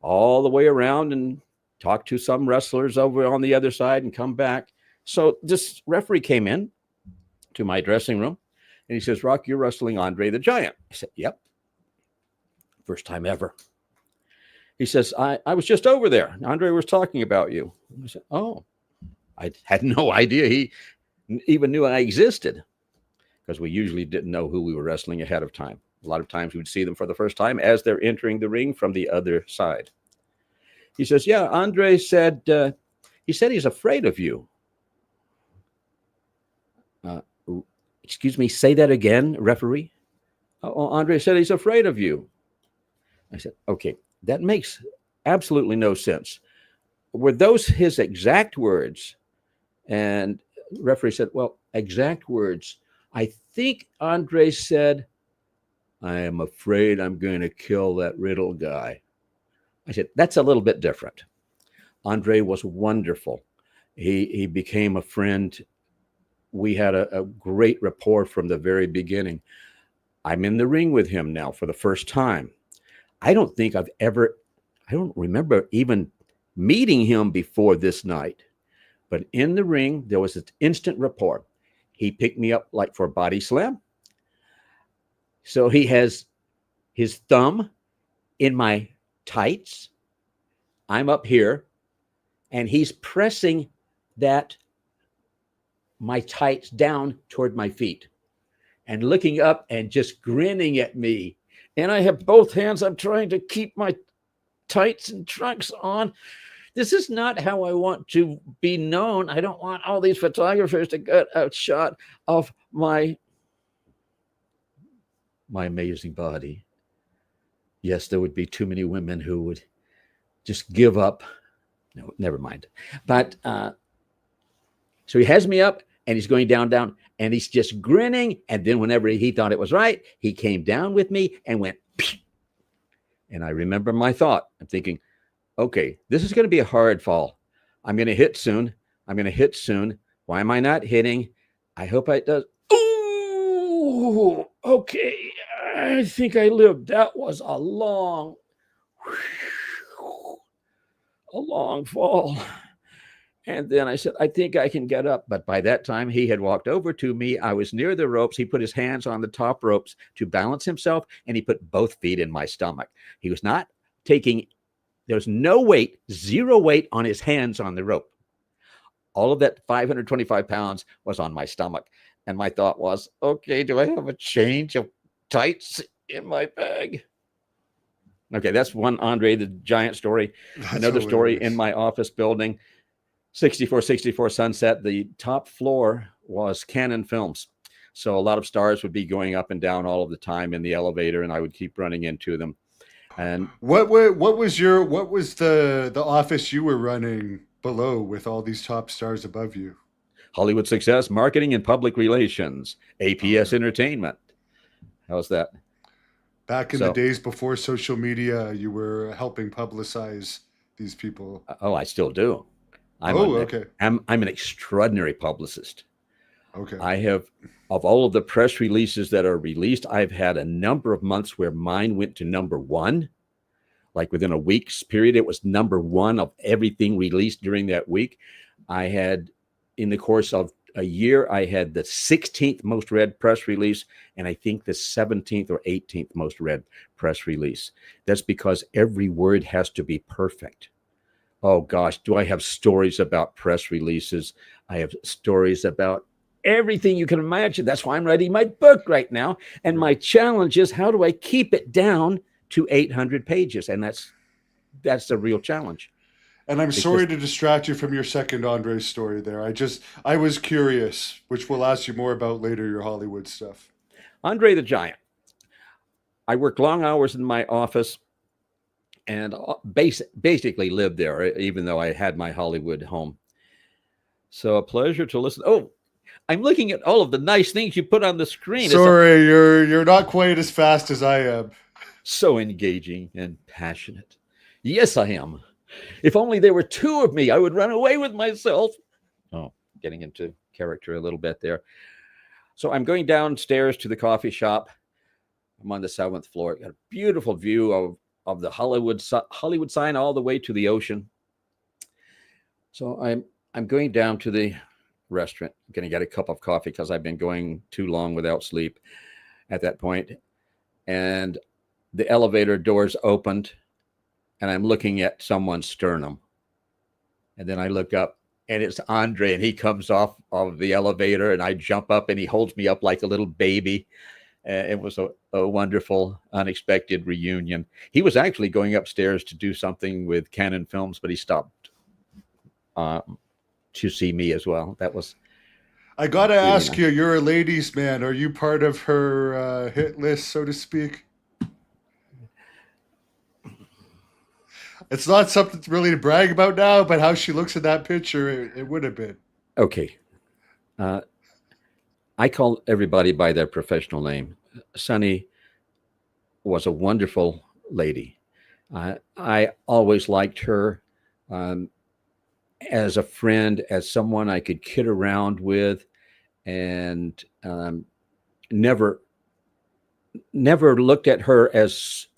all the way around and talk to some wrestlers over on the other side and come back. So this referee came in to my dressing room and he says, Rock, you're wrestling Andre the Giant. I said, yep. First time ever. He says, I was just over there. Andre was talking about you. I said, oh, I had no idea he even knew I existed, because we usually didn't know who we were wrestling ahead of time. A lot of times we'd see them for the first time as they're entering the ring from the other side. He says, yeah, Andre said, he's afraid of you. Excuse me, say that again, referee. Oh, Andre said he's afraid of you. I said, okay, that makes absolutely no sense. Were those his exact words? And the referee said, well, exact words. I think Andre said, I am afraid I'm going to kill that Riddle guy. I said, that's a little bit different. Andre was wonderful. He became a friend. We had a great rapport from the very beginning. I'm in the ring with him now for the first time. I don't remember even meeting him before this night. But in the ring, there was an instant rapport. He picked me up like for a body slam. So he has his thumb in my tights. I'm up here, and he's pressing my tights down toward my feet and looking up and just grinning at me. And I have both hands. I'm trying to keep my tights and trunks on. This is not how I want to be known. I don't want all these photographers to get a shot of my amazing body. Yes, there would be too many women who would just give up. No, never mind. But so he has me up and he's going down, and he's just grinning. And then whenever he thought it was right, he came down with me and went, Psh! And I remember my thought. I'm thinking, okay, this is going to be a hard fall. I'm going to hit soon. Why am I not hitting? I hope it does. Ooh, okay. I think I lived. That was a long fall. And then I said, I think I can get up. But by that time, he had walked over to me. I was near the ropes. He put his hands on the top ropes to balance himself, and he put both feet in my stomach. He was not taking, there was no weight, zero weight on his hands on the rope. All of that 525 pounds was on my stomach. And my thought was, okay, do I have a change of tights in my bag? Okay, that's one Andre the Giant story. That's Another hilarious. story in my office building, 6464 Sunset. The top floor was Canon Films. So a lot of stars would be going up and down all of the time in the elevator, and I would keep running into them. And what was the office you were running below with all these top stars above you? Hollywood Success, Marketing and Public Relations, APS Entertainment. How's that? Back in the days before social media, you were helping publicize these people. Oh, I still do. Okay. I'm an extraordinary publicist. Okay. I have, of all of the press releases that are released, I've had a number of months where mine went to number one. Like within a week's period, it was number one of everything released during that week. I had, in the course of a year, I had the 16th most read press release, and I think the 17th or 18th most read press release. That's because every word has to be perfect. Oh gosh, do I have stories about press releases? I have stories about everything you can imagine. That's why I'm writing my book right now. And my challenge is, how do I keep it down to 800 pages? And that's the real challenge. And I'm sorry to distract you from your second Andre story there. I was curious, which we'll ask you more about later, your Hollywood stuff. Andre the Giant. I worked long hours in my office. and basically lived there, even though I had my Hollywood home. So a pleasure to listen. Oh, I'm looking at all of the nice things you put on the screen. Sorry, you're not quite as fast as I am. So engaging and passionate. Yes, I am. If only there were two of me, I would run away with myself. Oh, getting into character a little bit there. So I'm going downstairs to the coffee shop. I'm on the 7th floor. Got a beautiful view of the Hollywood sign all the way to the ocean. So I'm going down to the restaurant. I'm going to get a cup of coffee because I've been going too long without sleep at that point. And the elevator doors opened, and I'm looking at someone's sternum. And then I look up, and it's Andre, and he comes off of the elevator, and I jump up, and he holds me up like a little baby. It was a wonderful, unexpected reunion. He was actually going upstairs to do something with Canon Films, but he stopped to see me as well. That was. I gotta really ask nice. you, you're a ladies' man. Are you part of her hit list, so to speak? It's not something really to brag about now, but how she looks in that picture, it would have been. Okay. I call everybody by their professional name. Sunny was a wonderful lady. I always liked her as a friend, as someone I could kid around with, and never looked at her as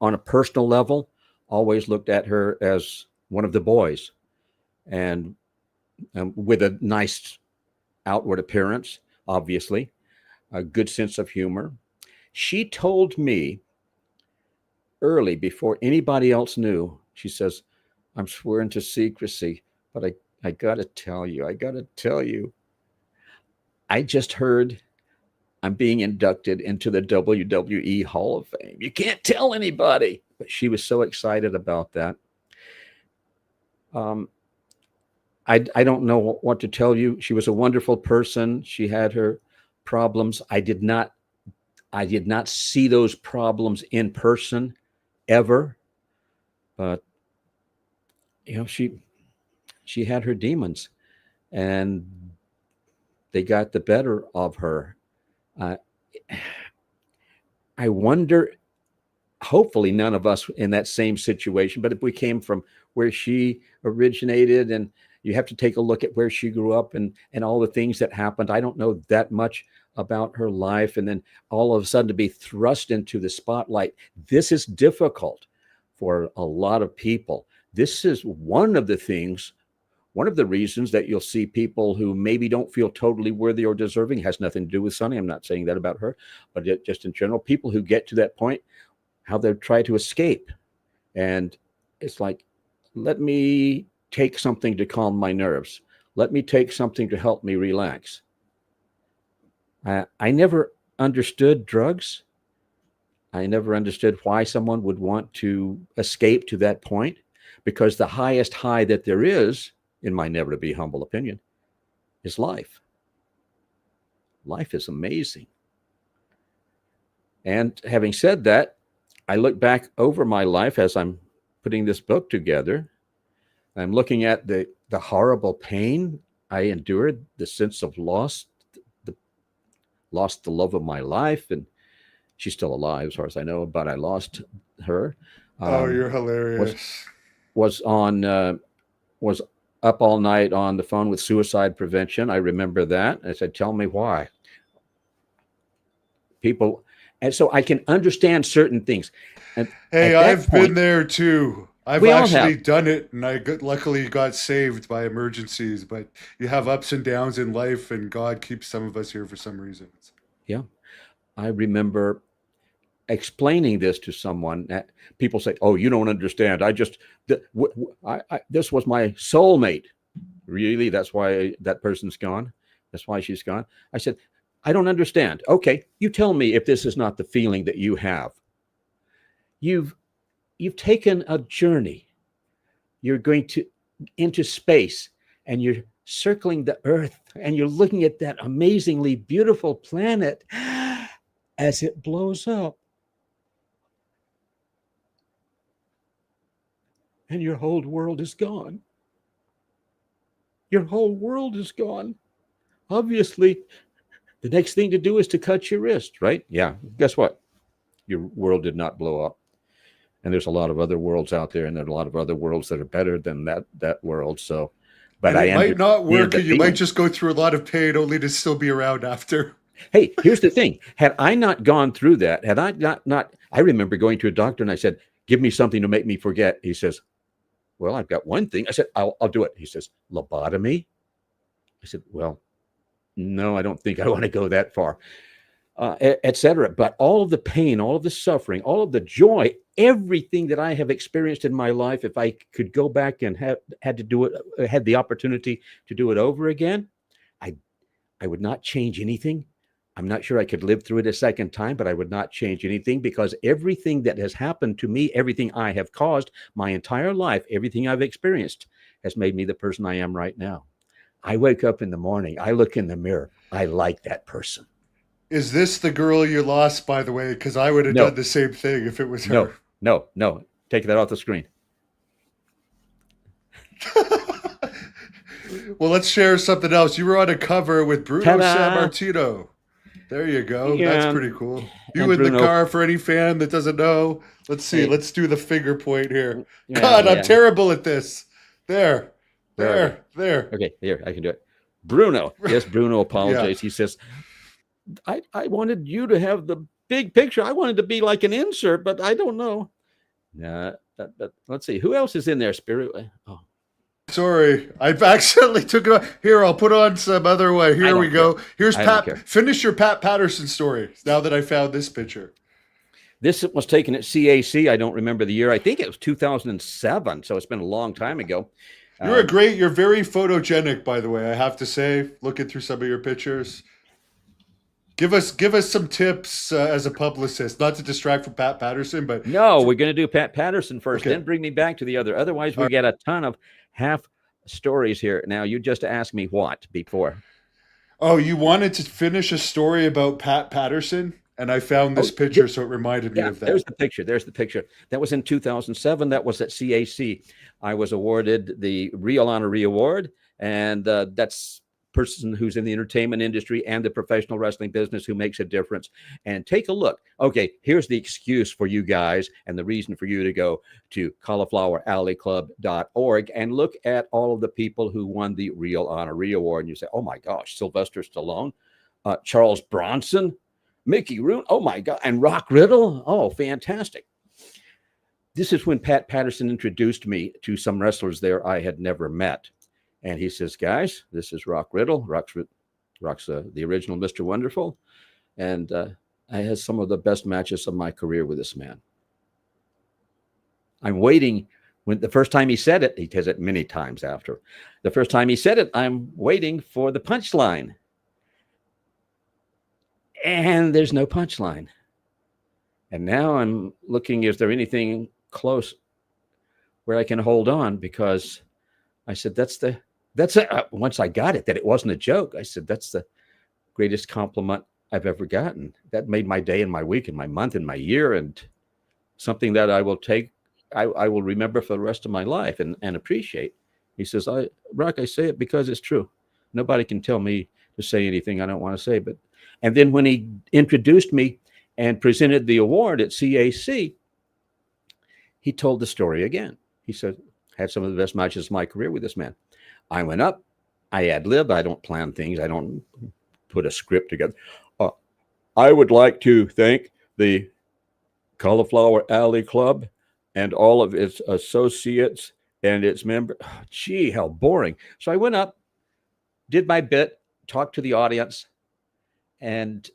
on a personal level. Always looked at her as one of the boys, and with a nice outward appearance, obviously, a good sense of humor. She told me early, before anybody else knew, she says, I'm swearing to secrecy, but I got to tell you, I just heard I'm being inducted into the WWE Hall of Fame. You can't tell anybody. But she was so excited about that. I don't know what to tell you. She was a wonderful person. She had her problems. I did not see those problems in person ever, but she had her demons, and they got the better of her. I wonder, hopefully none of us in that same situation, but if we came from where she originated, and you have to take a look at where she grew up and all the things that happened. I don't know that much about her life, and then all of a sudden to be thrust into the spotlight. This is difficult for a lot of people. This is one of the reasons that you'll see people who maybe don't feel totally worthy or deserving. It has nothing to do with Sunny. I'm not saying that about her, but just in general, people who get to that point, how they try to escape. And it's like, let me take something to calm my nerves. Let me take something to help me relax. I never understood drugs. I never understood why someone would want to escape to that point, because the highest high that there is, in my never to be humble opinion, is life. Life is amazing. And having said that, I look back over my life as I'm putting this book together. I'm looking at the horrible pain I endured, the sense of loss, lost the love of my life, and she's still alive as far as I know, but I lost her. Oh, you're hilarious. Was up all night on the phone with suicide prevention. I remember that. I said, tell me why. People, and so I can understand certain things. And hey, I've been there too. I've actually done it, and luckily got saved by emergencies. But you have ups and downs in life, and God keeps some of us here for some reasons. Yeah. I remember explaining this to someone. People say, oh, you don't understand. This was my soulmate. Really? That's why that person's gone? That's why she's gone? I said, I don't understand. Okay, you tell me if this is not the feeling that you have. You've taken a journey. You're going into space, and you're circling the Earth, and you're looking at that amazingly beautiful planet as it blows up. and your whole world is gone. Your whole world is gone. Obviously, the next thing to do is to cut your wrist, right? Yeah. Guess what? Your world did not blow up. And there's a lot of other worlds out there, and there are a lot of other worlds that are better than that world. So, but And I it might not understand work, the and you might feeling. just go through a lot of pain only to still be around after. Hey, here's the thing. Had I not gone through that, had I not, I remember going to a doctor and I said, "Give me something to make me forget." He says, "Well, I've got one thing." I said, "I'll do it." He says, "Lobotomy?" I said, "Well, no, I don't think I want to go that far." Etc. But all of the pain, all of the suffering, all of the joy, everything that I have experienced in my life, if I could go back and had to do it, had the opportunity to do it over again, I I would not change anything. I'm not sure I could live through it a second time, but I would not change anything because everything that has happened to me, everything I have caused my entire life, everything I've experienced has made me the person I am right now. I wake up in the morning, I look in the mirror, I like that person. Is this the girl you lost, by the way? Because I would have done No, the same thing if it was no, her. no. Take that off the screen. Well, let's share something else. You were on a cover with Bruno Ta-da! Sammartino. There you go. That's Yeah, pretty cool. You and in the Bruno. car for any fan that doesn't know. Let's see. Hey, Let's do the finger point here. yeah, God, I'm yeah. terrible at this. There, Where are we? there. Okay, here, I can do it. Bruno. Yes, Bruno Yeah. apologized. He says, I wanted you to have the big picture. I wanted to be like an insert, but I don't know. Let's see. Who else is in there? Spirit. Oh, Sorry, I've accidentally took it off. Here, I'll put on some other way. I Here we don't care. go. Here's I don't Pat. care. Finish your Pat Patterson story now that I found this picture. This was taken at CAC. I don't remember the year. I think it was 2007. So it's been a long time ago. You're very photogenic, by the way, I have to say, looking through some of your pictures. Give us some tips as a publicist, not to distract from Pat Patterson, but No, we're going to do Pat Patterson first, okay. then bring me back to the other. Otherwise, we get a ton of half stories here. Now, you just asked me what before. Oh, you wanted to finish a story about Pat Patterson, and I found this Oh, picture, so it reminded me yeah, of there's that. the picture. There's the picture. That was in 2007. That was at CAC. I was awarded the Real Honoree Award, and that's person who's in the entertainment industry and the professional wrestling business who makes a difference. And take a look. Okay, here's the excuse for you guys and the reason for you to go to caulifloweralleyclub.org and look at all of the people who won the Real Honoree Award. And you say, oh my gosh, Sylvester Stallone, Charles Bronson, Mickey Rooney, oh my God, and Rock Riddle. Oh, fantastic. This is when Pat Patterson introduced me to some wrestlers there I had never met. And he says, guys, this is Rock Riddle. Rock's the original Mr. Wonderful. And I had some of the best matches of my career with this man. I'm waiting. When the first time he said it, he says it many times after. The first time he said it, I'm waiting for the punchline. And there's no punchline. And now I'm looking, is there anything close where I can hold on? Because I said, once I got it, that it wasn't a joke. I said, that's the greatest compliment I've ever gotten. That made my day and my week and my month and my year, and something that I will remember for the rest of my life and appreciate. He says, Rock, I say it because it's true. Nobody can tell me to say anything I don't want to say. And then when he introduced me and presented the award at CAC, he told the story again. He said, had some of the best matches of my career with this man. I went up, I ad-lib, I don't plan things, I don't put a script together. I would like to thank the Cauliflower Alley Club and all of its associates and its members. Oh, gee, how boring. So I went up, did my bit, talked to the audience, and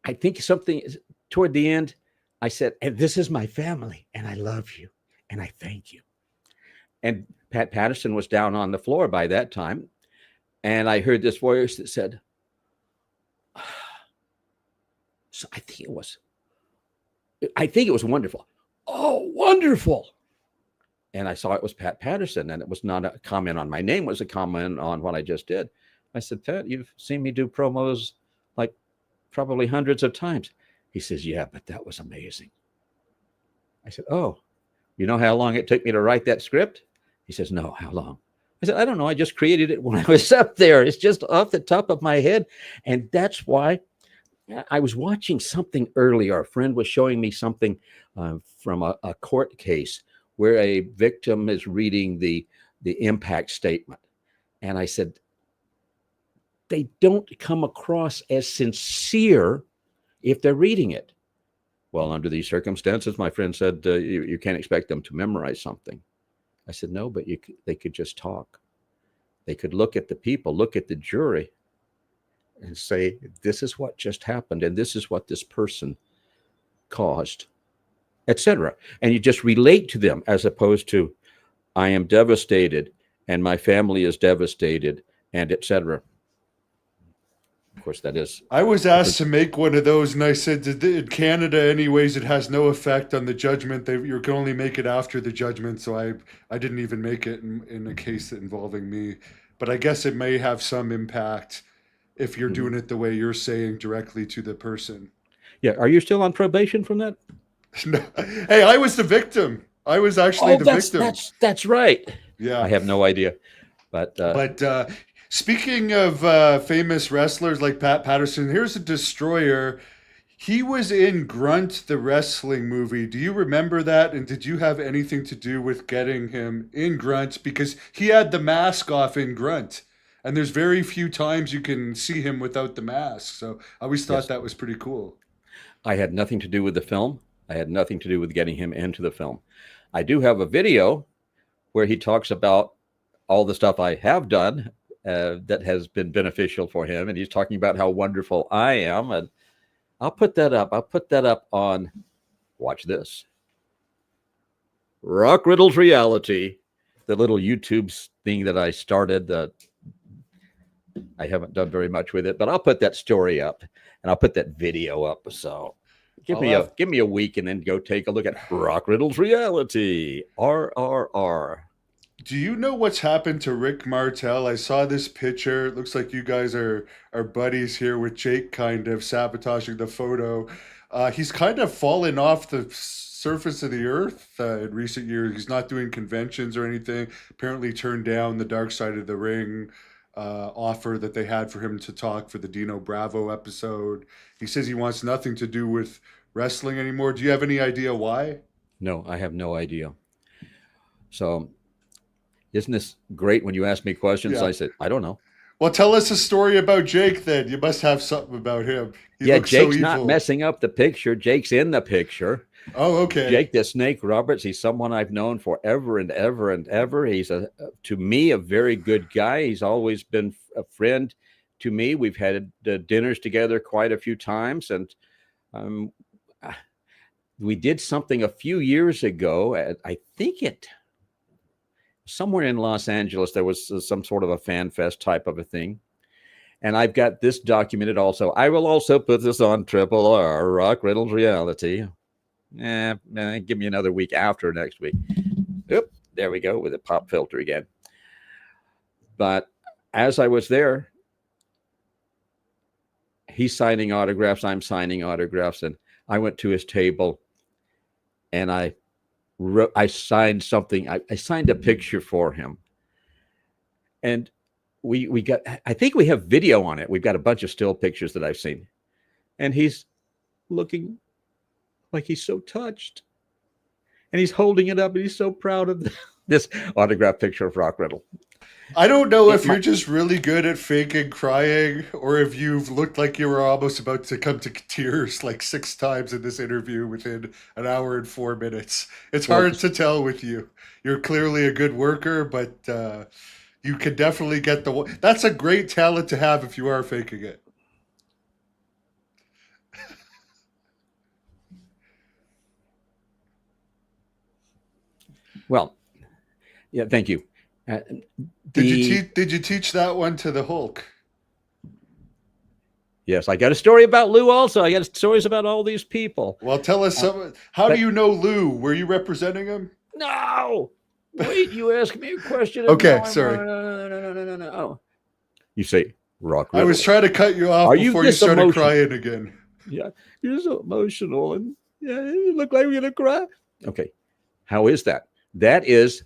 I think something toward the end, I said, and this is my family, and I love you, and I thank you. And Pat Patterson was down on the floor by that time. And I heard this voice that said, so I think it was wonderful. Oh, wonderful. And I saw it was Pat Patterson, and it was not a comment on my name, it was a comment on what I just did. I said, Pat, you've seen me do promos like probably hundreds of times. He says, yeah, but that was amazing. I said, oh, You know how long it took me to write that script? He says, no, how long? I said, I don't know. I just created it when I was up there. It's just off the top of my head. And that's why I was watching something earlier. A friend was showing me something from a court case where a victim is reading the impact statement. And I said, they don't come across as sincere if they're reading it. Well, under these circumstances, my friend said, you can't expect them to memorize something. I said, no, but they could just talk. They could look at the people, look at the jury, and say, this is what just happened, and this is what this person caused, etc. And you just relate to them, as opposed to, I am devastated, and my family is devastated, and etc. Of course, that is. I was asked to make one of those, and I said, in Canada, anyways, it has no effect on the judgment. You can only make it after the judgment, so I didn't even make it in a case involving me. But I guess it may have some impact if you're doing it the way you're saying, directly to the person. Yeah. Are you still on probation from that? No. Hey, I was the victim. I was actually the victim. That's right. Yeah. I have no idea. But speaking of famous wrestlers like Pat Patterson, here's a destroyer. He was in Grunt, the wrestling movie. Do you remember that? And did you have anything to do with getting him in Grunt? Because he had the mask off in Grunt. And there's very few times you can see him without the mask. So I always thought that was pretty cool. I had nothing to do with the film. I had nothing to do with getting him into the film. I do have a video where he talks about all the stuff I have done that has been beneficial for him. And he's talking about how wonderful I am. And I'll put that up. I'll put that up on, watch this, Rock Riddle's Reality, the little YouTube thing that I started. That I haven't done very much with it, but I'll put that story up and I'll put that video up. So give me a week and then go take a look at Rock Riddle's Reality. RRR. Do you know what's happened to Rick Martel? I saw this picture. It looks like you guys are buddies here with Jake kind of sabotaging the photo. He's kind of fallen off the surface of the earth in recent years. He's not doing conventions or anything. Apparently turned down the Dark Side of the Ring offer that they had for him to talk for the Dino Bravo episode. He says he wants nothing to do with wrestling anymore. Do you have any idea why? No, I have no idea. So isn't this great when you ask me questions? Yeah. I said, I don't know. Well, tell us a story about Jake then. You must have something about him. He looks Jake's so not messing up the picture. Jake's in the picture. Oh, okay. Jake the Snake Roberts, he's someone I've known forever and ever and ever. He's, to me, a very good guy. He's always been a friend to me. We've had dinners together quite a few times. And we did something a few years ago. I think somewhere in Los Angeles, there was some sort of a fan fest type of a thing. And I've got this documented also. I will also put this on Triple R, Rock Riddle's Reality. Give me another week after next week. Oop, there we go with a pop filter again. But as I was there, he's signing autographs, I'm signing autographs, and I went to his table and I signed something. I signed a picture for him. And we got, I think we have video on it. We've got a bunch of still pictures that I've seen. And he's looking like he's so touched. And he's holding it up and he's so proud of this autograph picture of Rock Riddle. I don't know if you're just really good at faking crying or if you've looked like you were almost about to come to tears like 6 times in this interview within an hour and 4 minutes. It's hard to tell with you. You're clearly a good worker, but you can definitely get that's a great talent to have if you are faking it. Well, yeah, thank you. Did you teach that one to the Hulk? Yes, I got a story about Lou also. I got stories about all these people. Well, tell us some. How do you know Lou? Were you representing him? No. Wait, you asked me a question. Okay, sorry. No. You say Rock Riddle. I was trying to cut you off before you started crying again. Yeah, you're so emotional, and yeah, you look like you're gonna cry. Okay. How is that? That is,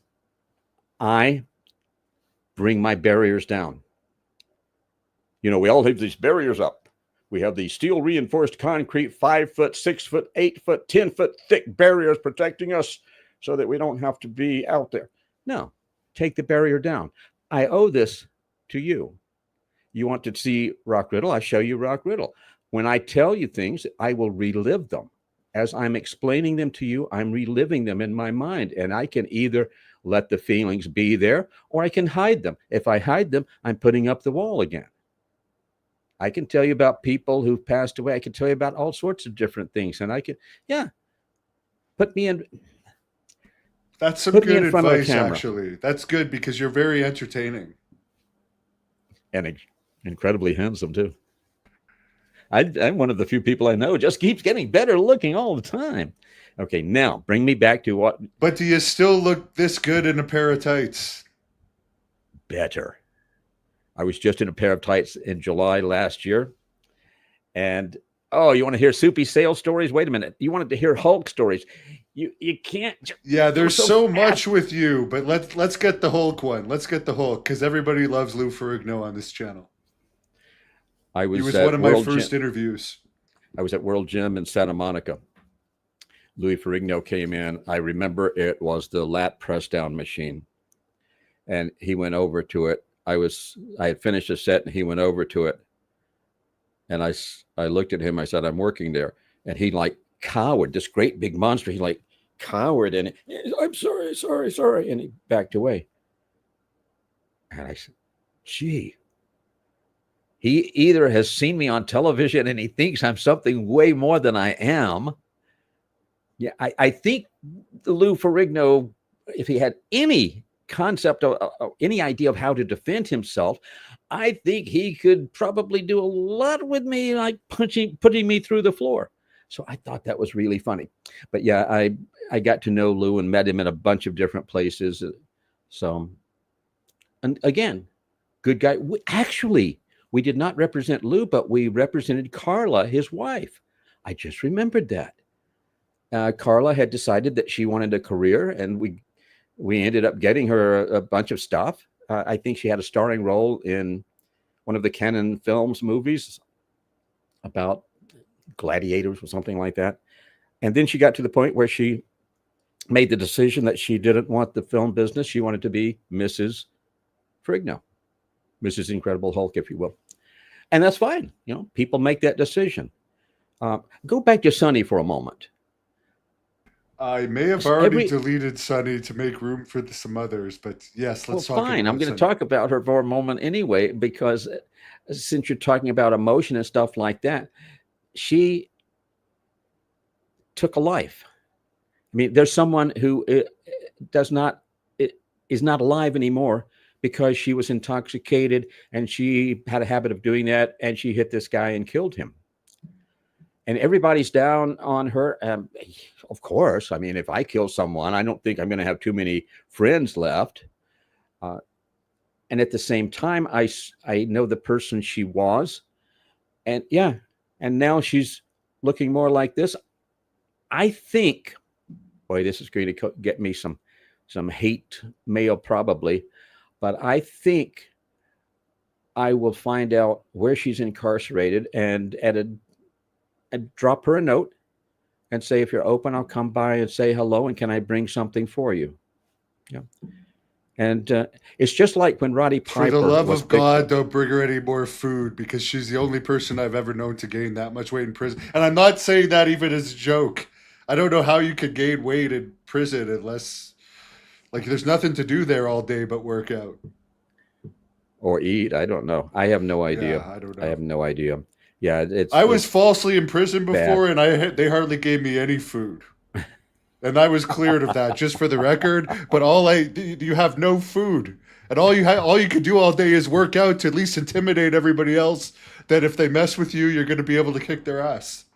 I bring my barriers down. You know, we all have these barriers up. We have these steel reinforced concrete 5 foot, 6 foot, 8 foot, 10 foot thick barriers protecting us so that we don't have to be out there. No, take the barrier down. I owe this to you. You want to see Rock Riddle? I show you Rock Riddle. When I tell you things, I will relive them. As I'm explaining them to you, I'm reliving them in my mind. And I can either let the feelings be there or I can hide them. If I hide them, I'm putting up the wall again. I can tell you about people who've passed away. I can tell you about all sorts of different things. And I can, yeah, put me in. That's some good advice, actually. That's good because you're very entertaining. And incredibly handsome, too. I'm one of the few people I know just keeps getting better looking all the time. Okay, now bring me back to what. But do you still look this good in a pair of tights? Better. I was just in a pair of tights in July last year. And, oh, you want to hear soupy sales stories? Wait a minute. You wanted to hear Hulk stories. You can't. Yeah, there's so much with you, but let's get the Hulk one. Let's get the Hulk because everybody loves Lou Ferrigno on this channel. He was one of my first interviews. I was at World Gym in Santa Monica. Louis Ferrigno came in. I remember it was the lat press down machine. And he went over to it. I had finished a set and he went over to it. And I looked at him. I said, I'm working there. And he like cowered, this great big monster. He like cowered and I'm sorry. And he backed away. And I said, gee. He either has seen me on television and he thinks I'm something way more than I am. Yeah, I think the Lou Ferrigno, if he had any concept of any idea of how to defend himself, I think he could probably do a lot with me, like putting me through the floor. So I thought that was really funny. But yeah, I got to know Lou and met him in a bunch of different places. So, and again, good guy. Actually, we did not represent Lou, but we represented Carla, his wife. I just remembered that. Carla had decided that she wanted a career, and we ended up getting her a bunch of stuff. I think she had a starring role in one of the Cannon Films movies about gladiators or something like that. And then she got to the point where she made the decision that she didn't want the film business. She wanted to be Mrs. Ferrigno, Mrs. Incredible Hulk, if you will. And that's fine. You know, people make that decision. Go back to Sonny for a moment. I may have already deleted Sonny to make room for some others, but yes, let's talk about fine. I'm going to talk about her for a moment anyway, because since you're talking about emotion and stuff like that, she took a life. I mean, there's someone who is not alive anymore because she was intoxicated and she had a habit of doing that, and she hit this guy and killed him. And everybody's down on her. Of course, I mean, if I kill someone, I don't think I'm going to have too many friends left. And at the same time, I know the person she was. And yeah, and now she's looking more like this. I think, boy, this is going to get me some hate mail probably. But I think I will find out where she's incarcerated and drop her a note and say, if you're open, I'll come by and say hello. And can I bring something for you? Yeah. And it's just like when Roddy Piper. For the love of God, don't bring her any more food, because she's the only person I've ever known to gain that much weight in prison. And I'm not saying that even as a joke. I don't know how you could gain weight in prison unless, like, there's nothing to do there all day but work out. Or eat. I don't know. I have no idea. Yeah, I don't know. I have no idea. Yeah, I was falsely in prison before, and they hardly gave me any food, and I was cleared of that, just for the record. But you have no food, and all you can do all day is work out to at least intimidate everybody else that if they mess with you, you're going to be able to kick their ass.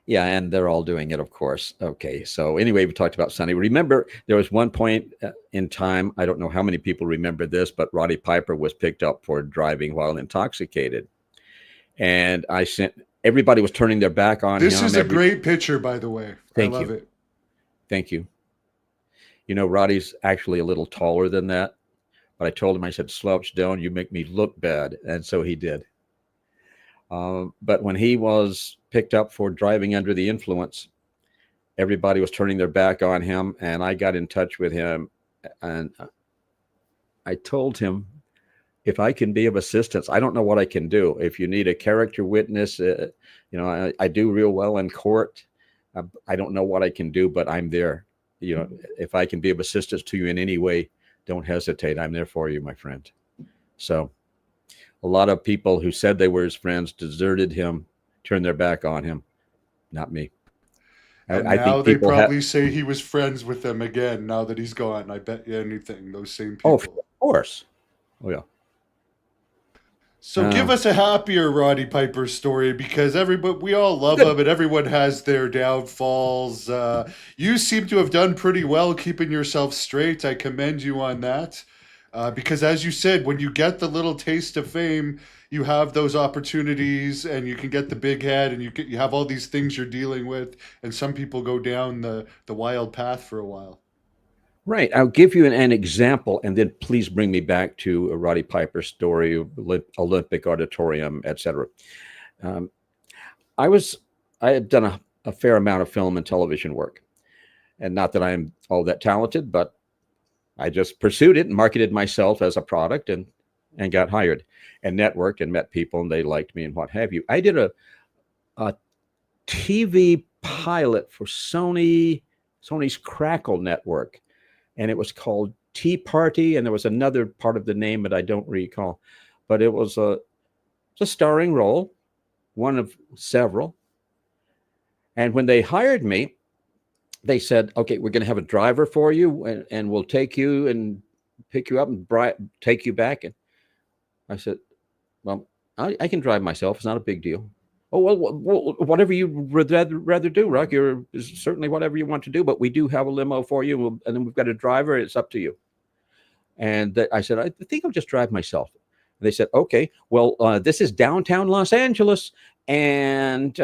Yeah, and they're all doing it, of course. Okay, so anyway, we talked about Sonny. Remember, there was one point in time, I don't know how many people remember this, but Roddy Piper was picked up for driving while intoxicated. And everybody was turning their back on him. This is a great picture, by the way. Thank you. I love it. Thank you. You know, Roddy's actually a little taller than that, but I told him, I said, slouch down, you make me look bad. And so he did. But when he was picked up for driving under the influence, everybody was turning their back on him. And I got in touch with him and I told him, if I can be of assistance, I don't know what I can do. If you need a character witness, I do real well in court. I don't know what I can do, but I'm there. If I can be of assistance to you in any way, don't hesitate. I'm there for you, my friend. So a lot of people who said they were his friends deserted him, turned their back on him. Not me. And I now think they people have. probably say he was friends with them again now that he's gone. I bet you anything, those same Oh, people. of course. Oh, yeah. So give us a happier Roddy Piper story, because we all love him and everyone has their downfalls. You seem to have done pretty well keeping yourself straight. I commend you on that. Because as you said, when you get the little taste of fame, you have those opportunities and you can get the big head and you have all these things you're dealing with. And some people go down the wild path for a while. Right. I'll give you an example, and then please bring me back to a Roddy Piper story, Olympic Auditorium, etc. I had done a fair amount of film and television work, and not that I'm all that talented, but I just pursued it and marketed myself as a product and got hired and networked and met people, and they liked me and what have you. I did a TV pilot for Sony's Crackle network. And it was called Tea Party, and there was another part of the name that I don't recall, but it was a starring role, one of several. And when they hired me, they said, "Okay, we're going to have a driver for you, and we'll take you and pick you up and take you back." And I said, "Well, I can drive myself. It's not a big deal." "Oh, well, whatever you would rather do, Rock. You're certainly whatever you want to do, but we do have a limo for you, and then we've got a driver. It's up to you." And I said, "I think I'll just drive myself." And they said, "Okay, well, this is downtown Los Angeles, and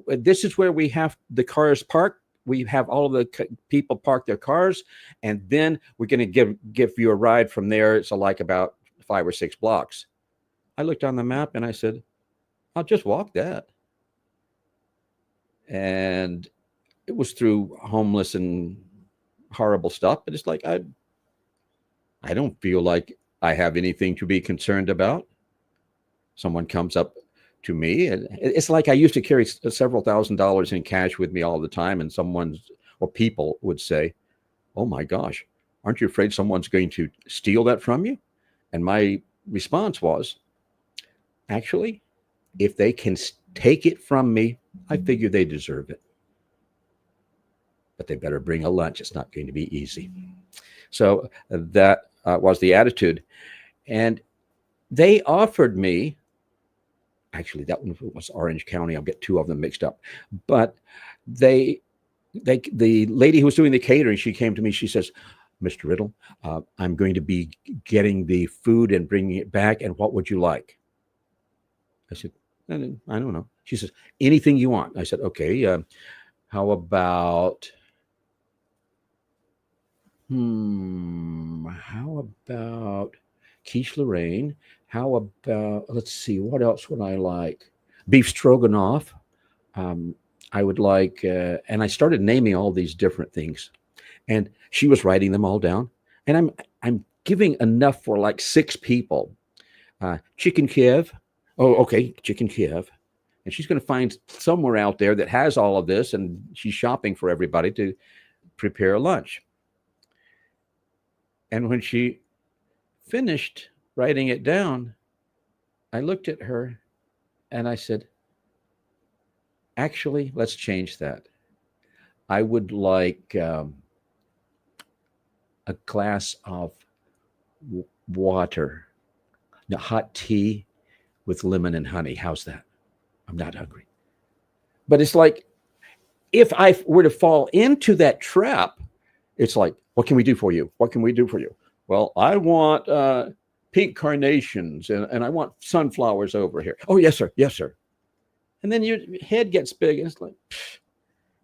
this is where we have the cars parked. We have all of the people park their cars, and then we're going to give you a ride from there. It's like about 5 or 6 blocks." I looked on the map and I said, "I'll just walk that." And it was through homeless and horrible stuff, but it's like, I don't feel like I have anything to be concerned about. Someone comes up to me, and it's like I used to carry several $1,000s in cash with me all the time, and people would say, "Oh my gosh, aren't you afraid someone's going to steal that from you?" And my response was, actually, if they can take it from me, I figure they deserve it. But they better bring a lunch. It's not going to be easy. So that was the attitude. And they offered me, actually, that one was Orange County. I'll get 2 of them mixed up. But the lady who was doing the catering, she came to me. She says, "Mr. Riddle, I'm going to be getting the food and bringing it back. And what would you like?" I said, "I don't know." She says, "Anything you want." I said, "Okay, how about quiche Lorraine? How about, let's see, what else would I like? Beef stroganoff. I would like," and I started naming all these different things, and she was writing them all down. And I'm giving enough for like 6 people. Chicken Kiev. Oh, okay, chicken Kiev. And she's going to find somewhere out there that has all of this, and she's shopping for everybody to prepare lunch. And when she finished writing it down, I looked at her and I said, "Actually, let's change that. I would like a glass of water, hot tea with lemon and honey. How's that? I'm not hungry." But it's like, if I were to fall into that trap, it's like, "What can we do for you? What can we do for you?" "Well, I want pink carnations and I want sunflowers over here." "Oh, yes, sir. Yes, sir." And then your head gets big and it's like,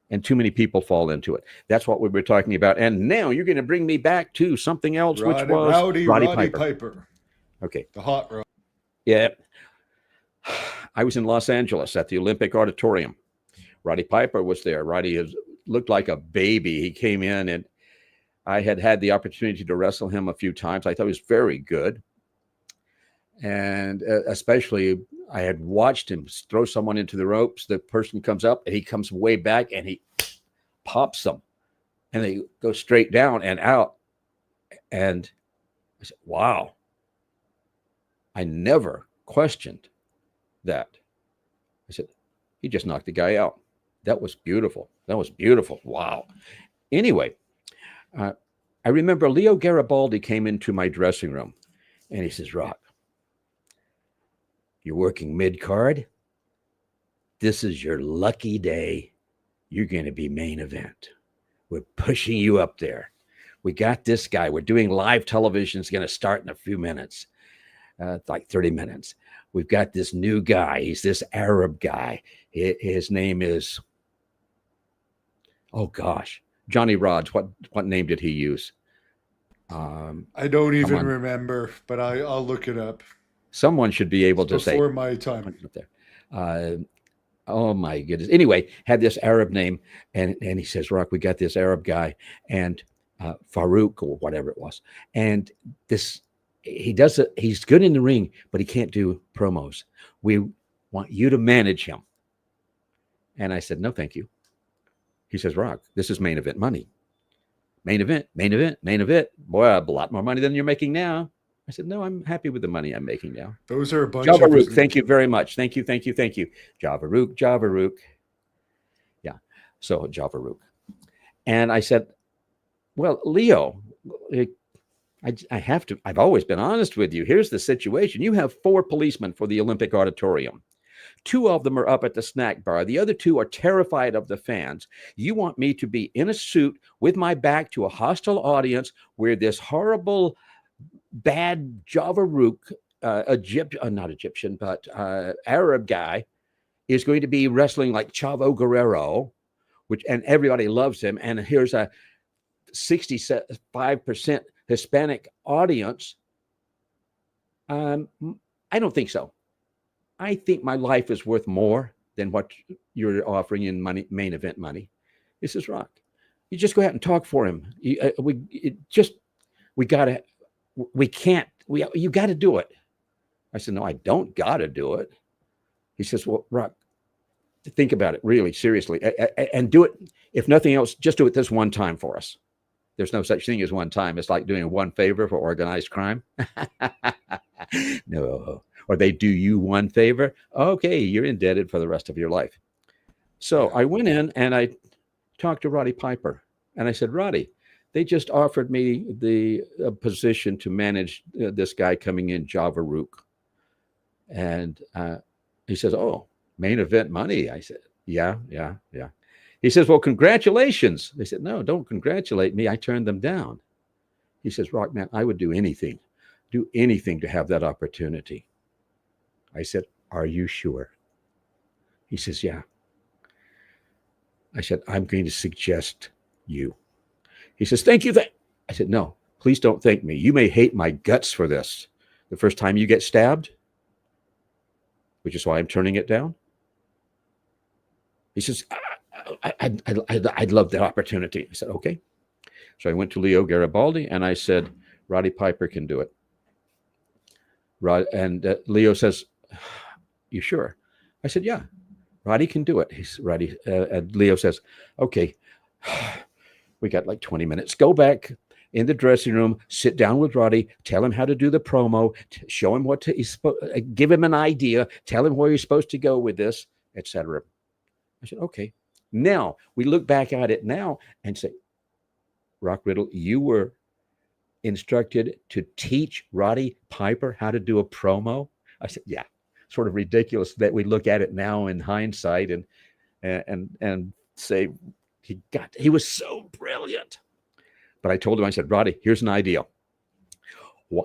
and too many people fall into it. That's what we were talking about. And now you're going to bring me back to something else, which was Roddy Piper. Okay. The hot rod. Yeah. I was in Los Angeles at the Olympic Auditorium. Roddy Piper was there. Roddy looked like a baby. He came in, and I had the opportunity to wrestle him a few times. I thought he was very good. And especially, I had watched him throw someone into the ropes. The person comes up, and he comes way back, and he pops them. And they go straight down and out. And I said, wow. I never questioned that. I said, he just knocked the guy out. That was beautiful. That was beautiful. Wow. Anyway, I remember Leo Garibaldi came into my dressing room, and he says, Rock, you're working mid-card. This is your lucky day. You're going to be main event. We're pushing you up there. We got this guy. We're doing live television. It's going to start in a few minutes, like 30 minutes. We've got this new guy. He's this Arab guy. His name is, oh gosh, Johnny Rods. What name did he use? I don't even remember, but I'll look it up. Someone should be able to say. Before my time. Oh my goodness. Anyway, had this Arab name, and he says, Rock, we got this Arab guy, and Farouk or whatever it was. And he does it. He's good in the ring, but he can't do promos. We want you to manage him. And I said, no, thank you. He says, Rock, this is main event money. Main event. Boy, a lot more money than you're making now. I said, no, I'm happy with the money I'm making now. Those are a bunch Java Rook, thank you very much. Thank you. Java Rook. Yeah. So Java Rook. And I said, well, Leo, I've always been honest with you. Here's the situation. You have 4 policemen for the Olympic Auditorium. 2 of them are up at the snack bar. The other 2 are terrified of the fans. You want me to be in a suit with my back to a hostile audience where this horrible, bad Java Rook, not Egyptian, but Arab guy is going to be wrestling like Chavo Guerrero, and everybody loves him. And here's a 65% Hispanic audience. I don't think so. I think my life is worth more than what you're offering in money, main event money. He says, Rock, you just go out and talk for him. You got to do it. I said, no, I don't got to do it. He says, well, Rock, think about it really seriously and do it. If nothing else, just do it this one time for us. There's no such thing as one time. It's like doing one favor for organized crime. No. Or they do you one favor. Okay, you're indebted for the rest of your life. So I went in and I talked to Roddy Piper. And I said, Roddy, they just offered me the position to manage this guy coming in, Java Rook. And he says, oh, main event money. I said, yeah. He says, well, congratulations. They said, no, don't congratulate me. I turned them down. He says, Rock, man, I would do anything to have that opportunity. I said, are you sure? He says, yeah. I said, I'm going to suggest you. He says, thank you. I said, no, please don't thank me. You may hate my guts for this. The first time you get stabbed, which is why I'm turning it down. He says, I'd love that opportunity. I said, okay. So I went to Leo Garibaldi and I said, Roddy Piper can do it. And Leo says, you sure? I said, yeah, Roddy can do it. And Leo says, okay, we got like 20 minutes. Go back in the dressing room, sit down with Roddy, tell him how to do the promo, show him give him an idea, tell him where he's supposed to go with this, etc. I said, okay. Now we look back at it now and say, Rock Riddle, you were instructed to teach Roddy Piper how to do a promo? I said, yeah. Sort of ridiculous that we look at it now in hindsight and say he was so brilliant. But I told him, I said, Roddy, here's an idea.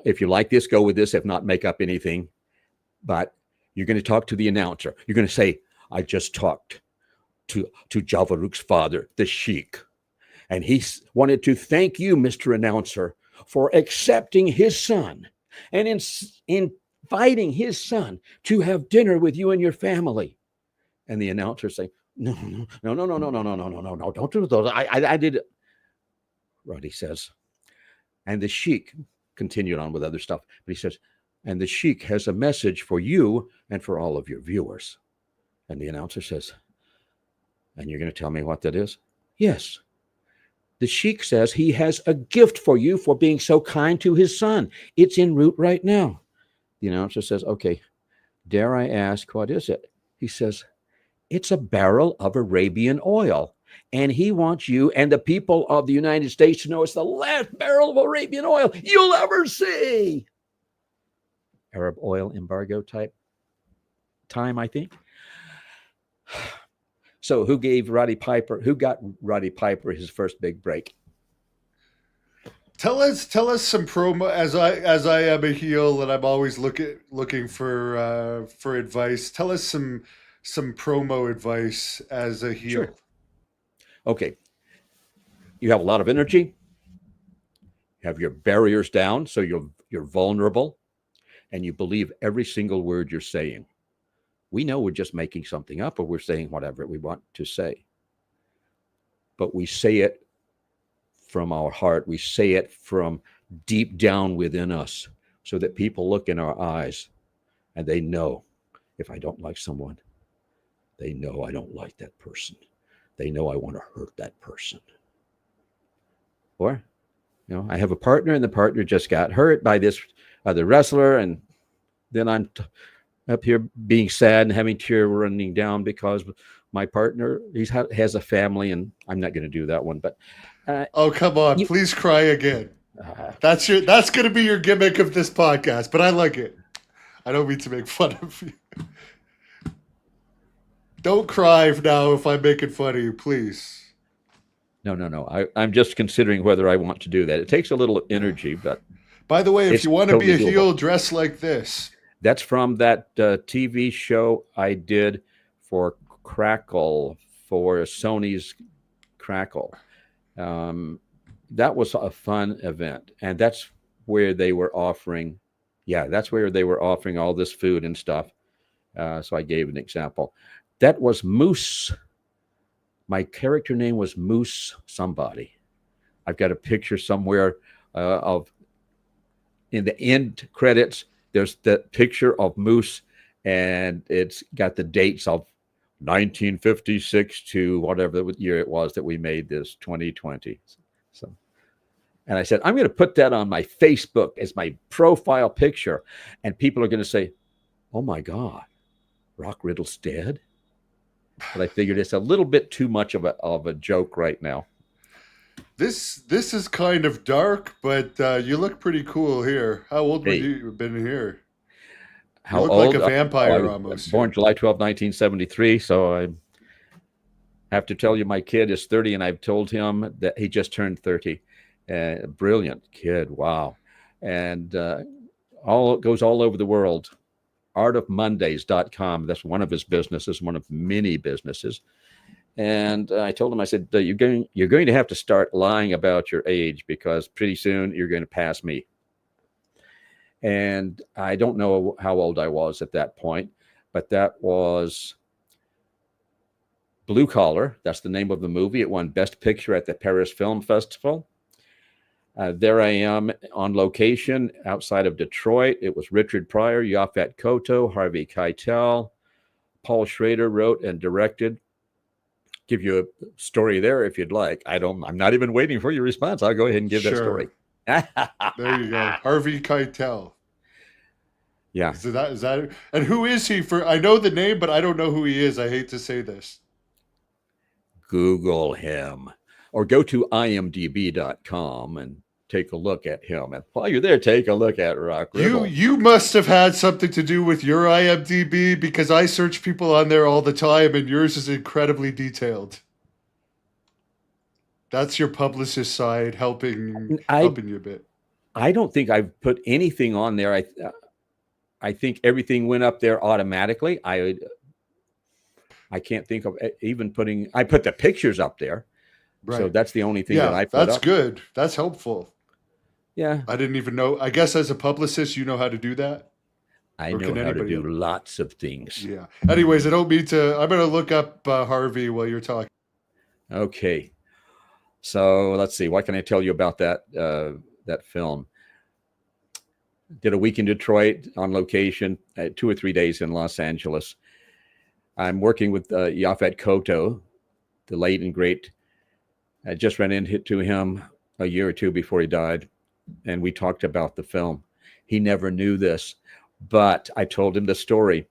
If you like this, go with this. If not, make up anything. But you're going to talk to the announcer. You're going to say, I just talked to Javaruk's father, the Sheik. And he wanted to thank you, Mr. Announcer, for accepting his son and inviting his son to have dinner with you and your family. And the announcer saying, no, no, no, no, no, no, no, no, no, no, no, don't do those. I did it. Roddy says, and the Sheik continued on with other stuff, but he says, and the Sheik has a message for you and for all of your viewers. And the announcer says, and you're going to tell me what that is? Yes. The Sheik says he has a gift for you for being so kind to his son. It's en route right now. The announcer says, okay, dare I ask, what is it? He says, it's a barrel of Arabian oil. And he wants you and the people of the United States to know it's the last barrel of Arabian oil you'll ever see. Arab oil embargo type time, I think. So who got Roddy Piper his first big break? Tell us some promo, as I am a heel and I'm always looking for advice. Tell us some promo advice as a heel. Sure. Okay. You have a lot of energy. You have your barriers down, so you're vulnerable, and you believe every single word you're saying. We know we're just making something up, or we're saying whatever we want to say. But we say it from our heart. We say it from deep down within us, so that people look in our eyes and they know if I don't like someone, they know I don't like that person. They know I want to hurt that person. Or, I have a partner and the partner just got hurt by this other wrestler, and then I'm up here being sad and having tears running down because my partner has a family, and I'm not going to do that one. But oh, come on, please cry again. That's going to be your gimmick of this podcast, but I like it. I don't mean to make fun of you. Don't cry now if I'm making fun of you, please. No. I'm just considering whether I want to do that. It takes a little energy, but by the way, if you want to be a heel, dress like this. That's from that TV show I did for Crackle, for Sony's Crackle. That was a fun event, and that's where they were offering. Yeah, that's where they were offering all this food and stuff. So I gave an example. That was Moose. My character name was Moose somebody. I've got a picture somewhere of, in the end credits, there's that picture of Moose, and it's got the dates of 1956 to whatever year it was that we made this, 2020. So, and I said, I'm going to put that on my Facebook as my profile picture, and people are going to say, oh my God, Rock Riddle's dead? But I figured it's a little bit too much of a joke right now. This is kind of dark, but you look pretty cool here. How old have you been here? How look old? Like a vampire almost. Born July 12, 1973. So I have to tell you, my kid is 30, and I've told him that he just turned 30. Brilliant kid. Wow. And goes all over the world. artofmondays.com. That's one of his businesses, one of many businesses. And I told him, I said, you're going to have to start lying about your age, because pretty soon you're going to pass me. And I don't know how old I was at that point, but that was Blue Collar. That's the name of the movie. It won Best Picture at the Paris Film Festival. There I am on location outside of Detroit. It was Richard Pryor, Yaphet Kotto, Harvey Keitel. Paul Schrader wrote and directed. Give you a story there if you'd like. I'm not even waiting for your response. I'll go ahead and give that story. There you go. Harvey Keitel. Yeah. Is that and who is he? I know the name, but I don't know who he is. I hate to say this. Google him, or go to imdb.com and take a look at him. And while you're there, take a look at Rock Riddle. You must have had something to do with your IMDb, because I search people on there all the time, and yours is incredibly detailed. That's your publicist side helping you a bit. I don't think I've put anything on there. I think everything went up there automatically. I can't think of even putting. I put the pictures up there, so Right. that's the only thing that Yeah, I put that's up. good. That's helpful. Yeah, I didn't even know. I guess as a publicist, you know how to do that, I or know can how to anybody do else? lots of things. Yeah. Anyways, I don't mean to. I'm gonna look up Harvey while you're talking. Okay, so let's see. What can I tell you about that film? Did a week in Detroit on location, 2 or 3 days in Los Angeles. I'm working with Yaphet Kotto, the late and great. I just ran into him a year or two before he died, and we talked about the film. He never knew this, but I told him the story.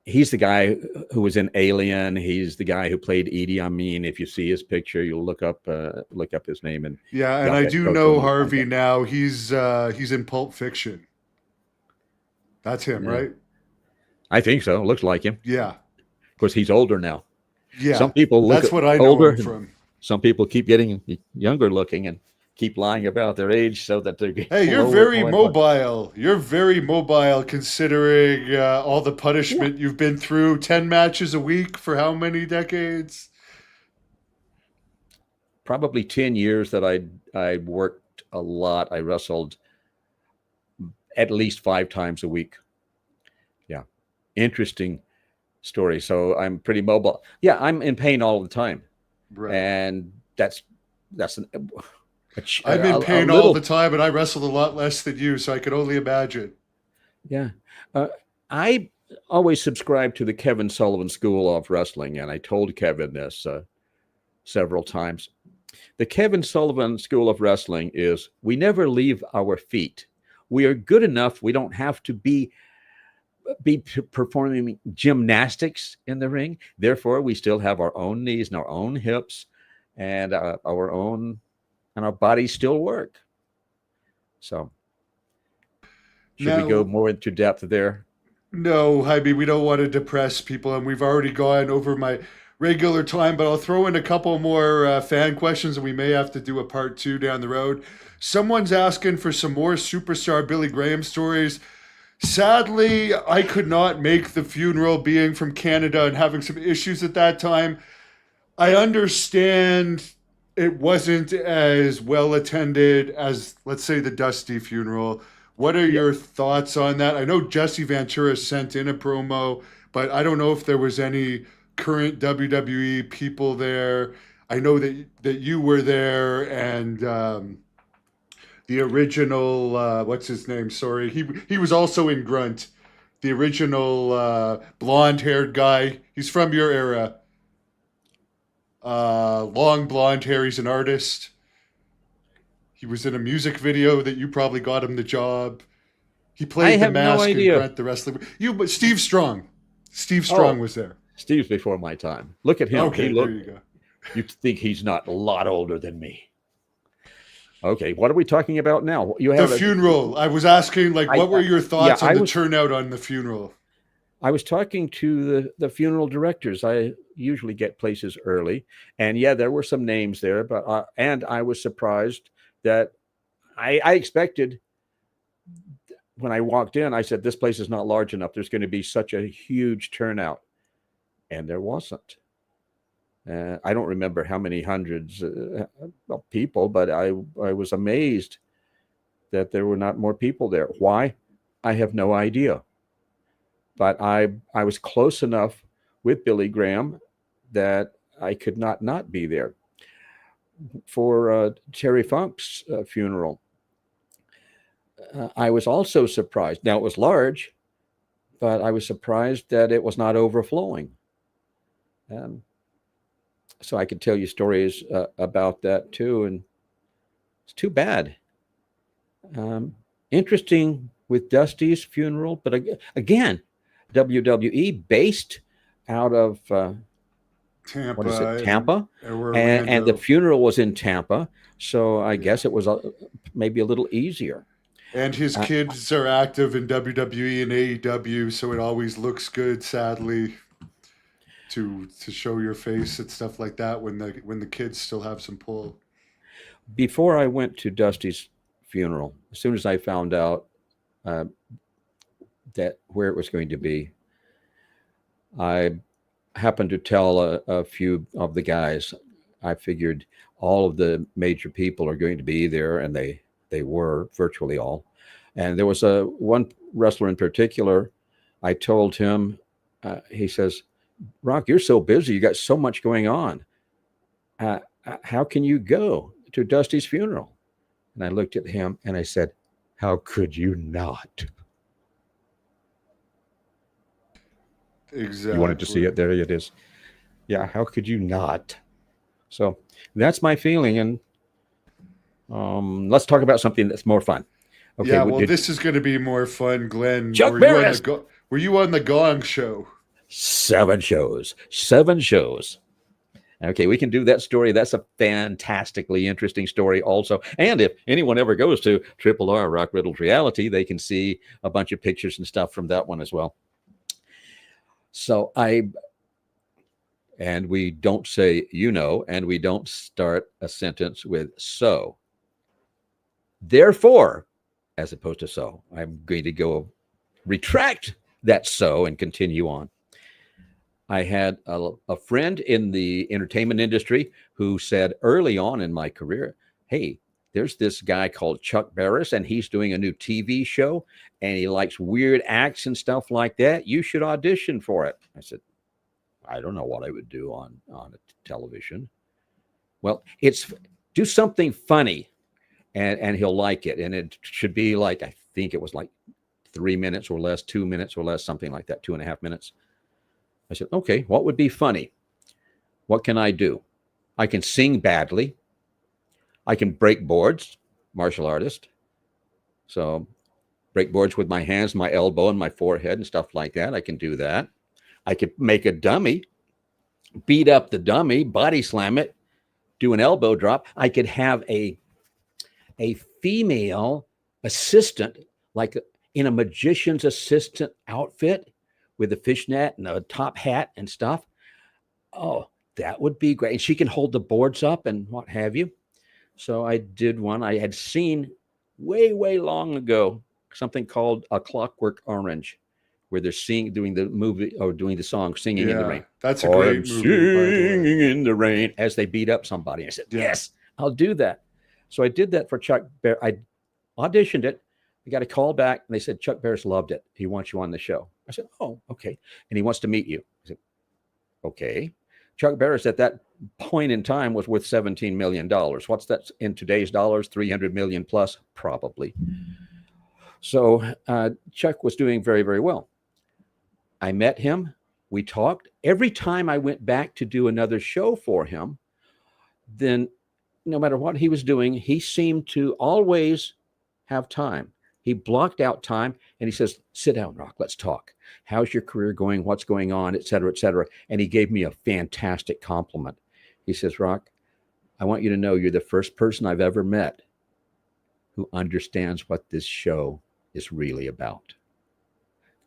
He's the guy who was in Alien. He's the guy who played Idi Amin. If you see his picture, you'll look up his name and Yeah, and I Yaphet do Kotto, know and you'll find Harvey out. now. He's in Pulp Fiction. That's him, Yeah, right? I think so. Looks like him. Yeah. Of course, he's older now. Some Yeah. people look That's what I know older, him and from. some people keep getting younger looking and keep lying about their age so that they get Hey, you're lower very all at once. mobile. You're very mobile considering all the Yeah, punishment you've been through. 10 matches a week for how many decades? probably 10 years that I worked a lot. I wrestled at least 5 times a week. Yeah, interesting story. So I'm pretty mobile. Yeah, I'm in pain all the time, Right. and that's I'm in a pain all the little. time, and I wrestled a lot less than you, so I could only imagine. Yeah, uh, I always subscribe to the Kevin Sullivan School of Wrestling, and I told Kevin this several times. The Kevin Sullivan School of Wrestling is we never leave our feet. We are good enough. We don't have to be performing gymnastics in the ring. Therefore, we still have our own knees and our own hips, and our own and our bodies still work. So, should we go Now, more into depth there? no, I mean, we don't want to depress people, and we've already gone over my regular time, but I'll throw in a couple more fan questions, and we may have to do a part two down the road. Someone's asking for some more superstar Billy Graham stories. Sadly, I could not make the funeral being from Canada and having some issues at that time. I understand it wasn't as well attended as, let's say, the Dusty funeral. What are Yeah, your thoughts on that? I know Jesse Ventura sent in a promo, but I don't know if there was any current WWE people there. I know that you were there, and the original what's his name? Sorry, he was also in Grunt. The original blonde haired guy. He's from your era. Long blonde hair. He's an artist. He was in a music video that you probably got him the job. He I played the have no mask in idea. Grunt the wrestler. You, but Steve Strong. Steve Strong Oh, was there. Steve's before my time. Look at him. He Okay, there look. you go. You think he's not a lot older than me? Okay, what are we talking about now? You The have a. funeral. I was asking, like, I what were your yeah. thoughts on the turnout on the funeral? I was talking to the funeral directors. I usually get places early, and yeah, there were some names there, but and I was surprised that I expected when I walked in. I said, "This place is not large enough. There's going to be such a huge turnout," and there wasn't. I don't remember how many hundreds of people, but I was amazed that there were not more people there. Why? I have no idea. But I was close enough with Billy Graham that I could not be there for Terry Funk's funeral. I was also surprised. Now it was large, but I was surprised that it was not overflowing. Um, so I could tell you stories about that too, and it's too bad. Um, Interesting with Dusty's funeral, but again, WWE based out of what is it, Tampa and Tampa, and the Orlando. funeral was in Tampa, so I Yeah. guess it was maybe a little easier. And his Uh, kids are active in WWE and AEW, so it always looks good, sadly, to show your face and stuff like that when the kids still have some pull. Before I went to Dusty's funeral, as soon as I found out uh, that where it was going to be, I happened to tell a few of the guys. I figured all of the major people are going to be there, and they were virtually all. And there was a one wrestler in particular. I told him, he says, "Rock, you're so busy. You got so much going on. How can you go to Dusty's funeral?" And I looked at him and I said, "How could you not?" You wanted to see Exactly. it? There it is. Yeah, how could you not? So that's my feeling. And let's talk about something that's more fun. Okay, Yeah, well, did this is going to be more fun, Glenn. Chuck Barris? Were you on the Gong Show? 7 shows. 7 shows. Okay, we can do that story. That's a fantastically interesting story, also. And if anyone ever goes to Triple R Rock Riddle's Reality, they can see a bunch of pictures and stuff from that one as well. So and we don't say and we don't start a sentence with so. Therefore, as opposed to so, I'm going to go retract that so and continue on. I had a friend in the entertainment industry who said early on in my career, "Hey, there's this guy called Chuck Barris, and he's doing a new TV show, and he likes weird acts and stuff like that. You should audition for it." I said, "I don't know what I would do on a television." "Well, it's do something funny, and he'll like it, and it should be like, I think it was like 3 minutes or less, 2 minutes or less, something like that, 2.5 minutes." I said, "Okay, what would be funny? What can I do? I can sing badly. I can break boards, martial artist. So break boards with my hands, my elbow, and my forehead and stuff like that. I can do that. I could make a dummy, beat up the dummy, body slam it, do an elbow drop. I could have a female assistant, like in a magician's assistant outfit with a fishnet and a top hat and stuff. Oh, that would be great. And she can hold the boards up and what have you." So I did one I had seen way, way long ago, something called A Clockwork Orange, where they're doing the movie or doing the song, Singing in the Yeah, Rain. that's a "I'm great movie, by the way. singing in the rain," as they beat up somebody. I said, Yeah. "Yes, I'll do that." So I did that for Chuck Bear. I auditioned it. I got a call back and they said, "Chuck Barris loved it. He wants you on the show." I said, "Oh, okay." "And he wants to meet you." I said, "Okay." Chuck Barris at that point in time was worth $17 million. What's that in today's dollars? 300 million plus, probably. So Chuck was doing very, very well. I met him. We talked. Every time I went back to do another show for him, then no matter what he was doing, he seemed to always have time. He blocked out time and he says, "Sit down, Rock. Let's talk. How's your career going? What's going on, et cetera, et cetera." And he gave me a fantastic compliment. He says, "Rock, I want you to know you're the first person I've ever met who understands what this show is really about."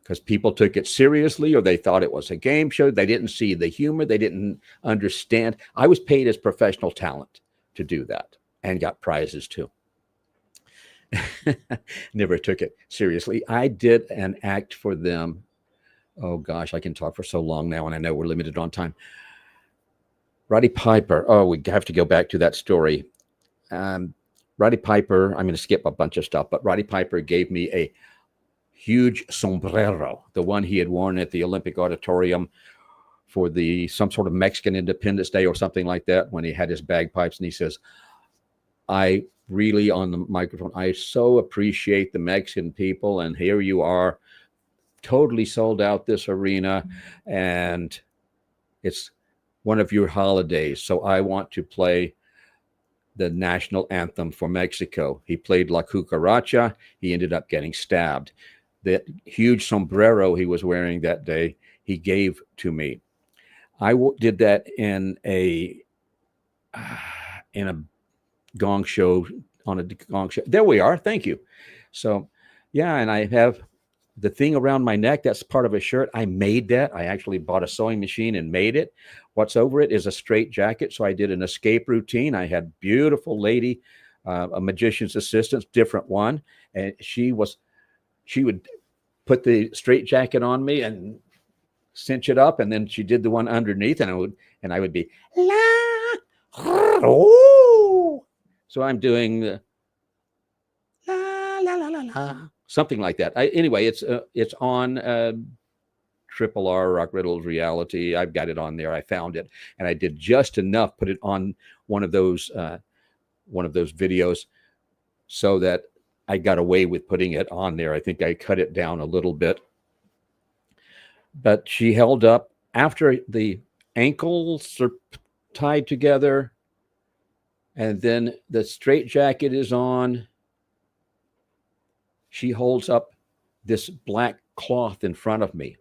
Because people took it seriously or they thought it was a game show. They didn't see the humor. They didn't understand. I was paid as professional talent to do that and got prizes too. Never took it seriously. I did an act for them. Oh gosh, I can talk for so long now, and I know we're limited on time. Roddy Piper. Oh, we have to go back to that story. Roddy Piper, I'm going to skip a bunch of stuff, but Roddy Piper gave me a huge sombrero, the one he had worn at the Olympic Auditorium for some sort of Mexican Independence Day or something like that, when he had his bagpipes. And he says, "I really," on the microphone, "I so appreciate the Mexican people. And here you are, totally sold out this arena. And it's one of your holidays. So I want to play the national anthem for Mexico." He played La Cucaracha. He ended up getting stabbed. That huge sombrero he was wearing that day, he gave to me. I did that in a gong show, on a gong show. There we are. Thank you. So, yeah, and I have the thing around my neck. That's part of a shirt. I made that. I actually bought a sewing machine and made it. What's over it is a straight jacket. So I did an escape routine. I had beautiful lady, a magician's assistant, different one, and she would put the straight jacket on me and cinch it up, and then she did the one underneath, and I would be la oh. So I'm doing the la la la la la, something like that. Anyway, it's on Triple R, Rock Riddle's Reality. I've got it on there. I found it, and I did just enough, put it on one of those videos, so that I got away with putting it on there. I think I cut it down a little bit, but she held up after the ankles are tied together, and then the straitjacket is on. She holds up this black cloth in front of me,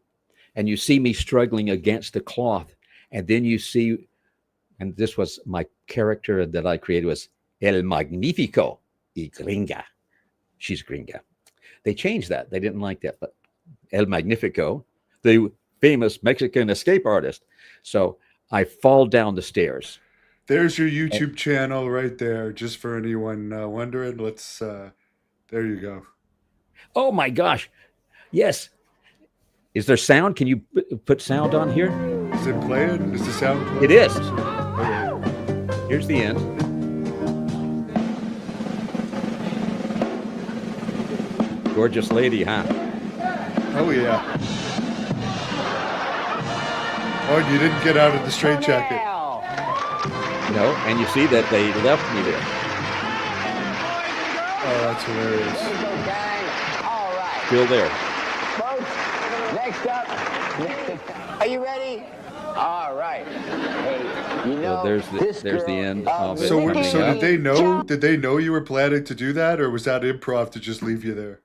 and you see me struggling against the cloth, and then you see, and this was my character that I created, was El Magnifico y Gringa. She's Gringa. They changed that. They didn't like that, but El Magnifico, the famous Mexican escape artist. So I fall down the stairs. There's your YouTube channel right there, just for anyone wondering. Let's, there you go. Oh my gosh. Yes. Is there sound? Can you put sound on here? Is it playing? Is the sound playing? It is. Okay. Here's the end. Gorgeous lady, huh? Oh, yeah. Oh, and you didn't get out of the straitjacket. No, and you see that they left me there. Oh, that's hilarious. Still there. Folks, next up, are you ready? All right. Hey, you know, So there's the end of it. So, coming so up. did they know? Did they know you were planning to do that, or was that improv to just leave you there?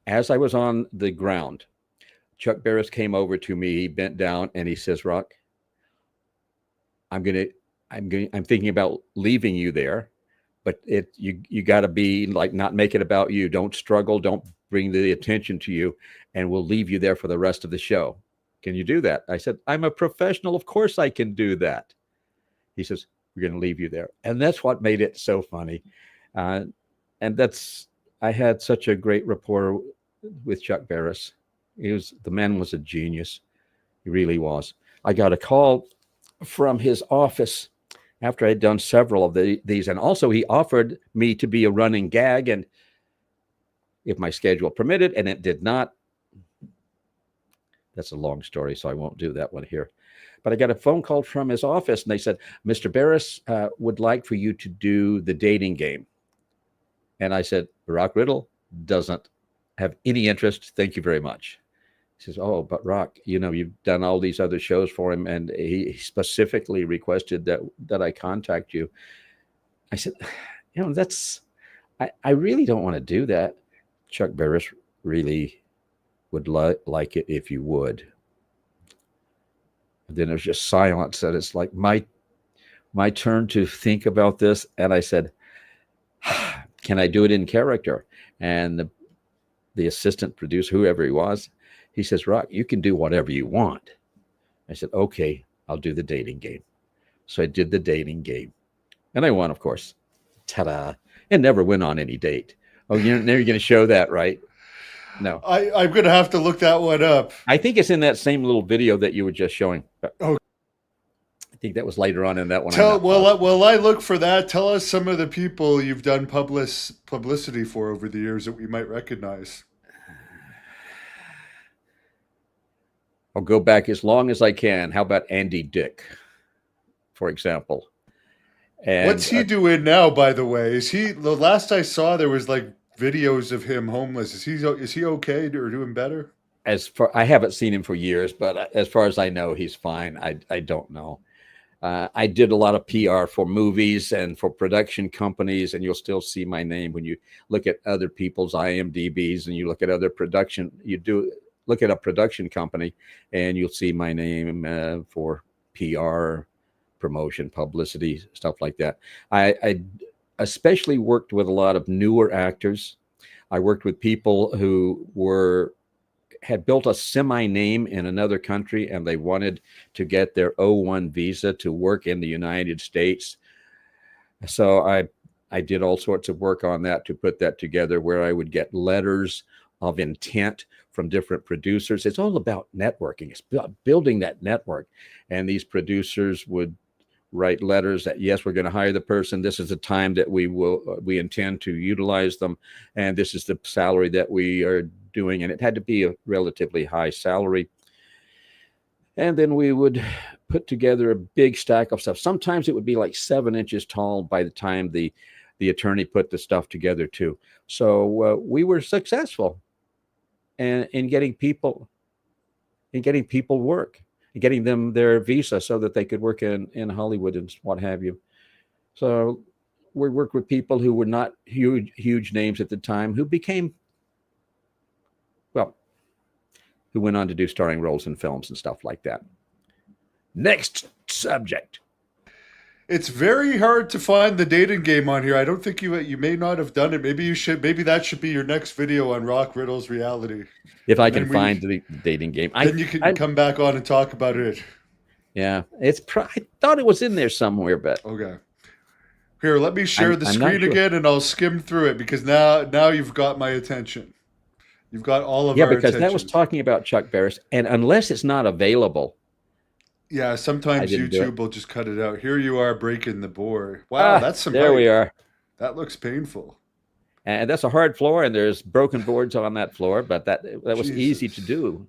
As I was on the ground, Chuck Barris came over to me. He bent down and he says, "Rock, I'm thinking about leaving you there, but you got to be like, not make it about you. Don't struggle. Don't bring the attention to you, and we'll leave you there for the rest of the show. Can you do that?" I said, "I'm a professional. Of course I can do that." He says, "We're going to leave you there," and that's what made it so funny. And I had such a great rapport with Chuck Barris. The man was a genius. He really was. I got a call from his office after I'd done several of these, and also he offered me to be a running gag, and if my schedule permitted, and it did not. That's a long story, so I won't do that one here. But I got a phone call from his office, and they said, "Mr. Barris would like for you to do the dating game." And I said, "Rock Riddle doesn't have any interest. Thank you very much." He says, "Oh, but Rock, you've done all these other shows for him, and he specifically requested that I contact you." I said, I really don't want to do that. Chuck Barris really would like it if you would. And then there's just silence, and it's like my turn to think about this. And I said, "Can I do it in character?" And the assistant producer, whoever he was, he says, "Rock, you can do whatever you want." I said, "Okay, I'll do the dating game." So I did the dating game, and I won, of course. Ta-da! And never went on any date. Oh, you're going to show that, right? No. I'm going to have to look that one up. I think it's in that same little video that you were just showing. Oh. I think that was later on in that one. Well, I look for that. Tell us some of the people you've done publicity for over the years that we might recognize. I'll go back as long as I can. How about Andy Dick, for example? And what's he doing now, by the way? The last I saw, there was like videos of him homeless. Is he okay or doing better? I haven't seen him for years, but as far as I know, he's fine. I don't know. I did a lot of PR for movies and for production companies, and you'll still see my name when you look at other people's IMDb's and you look at other production. Look at a production company, and you'll see my name for PR, promotion, publicity, stuff like that. I especially worked with a lot of newer actors. I worked with people who had built a semi-name in another country, and they wanted to get their O1 visa to work in the United States. So I did all sorts of work on that to put that together, where I would get letters of intent from different producers. It's all about networking. It's building that network. And these producers would write letters that, yes, we're going to hire the person. This is the time that we intend to utilize them. And this is the salary that we are doing. And it had to be a relatively high salary. And then we would put together a big stack of stuff. Sometimes it would be like 7 inches tall by the time the attorney put the stuff together too. So we were successful in getting people work, and getting them their visa so that they could work in Hollywood and what have you. So we worked with people who were not huge names at the time, who became, well, who went on to do starring roles in films and stuff like that. Next subject. It's very hard to find the dating game on here. I don't think you may not have done it. Maybe you should. Maybe that should be your next video on Rock Riddle's reality. If I can find the dating game, then you can come back on and talk about it. Yeah, I thought it was in there somewhere, but okay. Here, let me share the screen again, and I'll skim through it, because now you've got my attention. You've got all of our attention. Yeah, because that was talking about Chuck Barris, and unless it's not available. Yeah, sometimes YouTube will just cut it out. Here you are breaking the board. Wow, that's some. There we are. That looks painful. And that's a hard floor, and there's broken boards on that floor, but that was easy to do.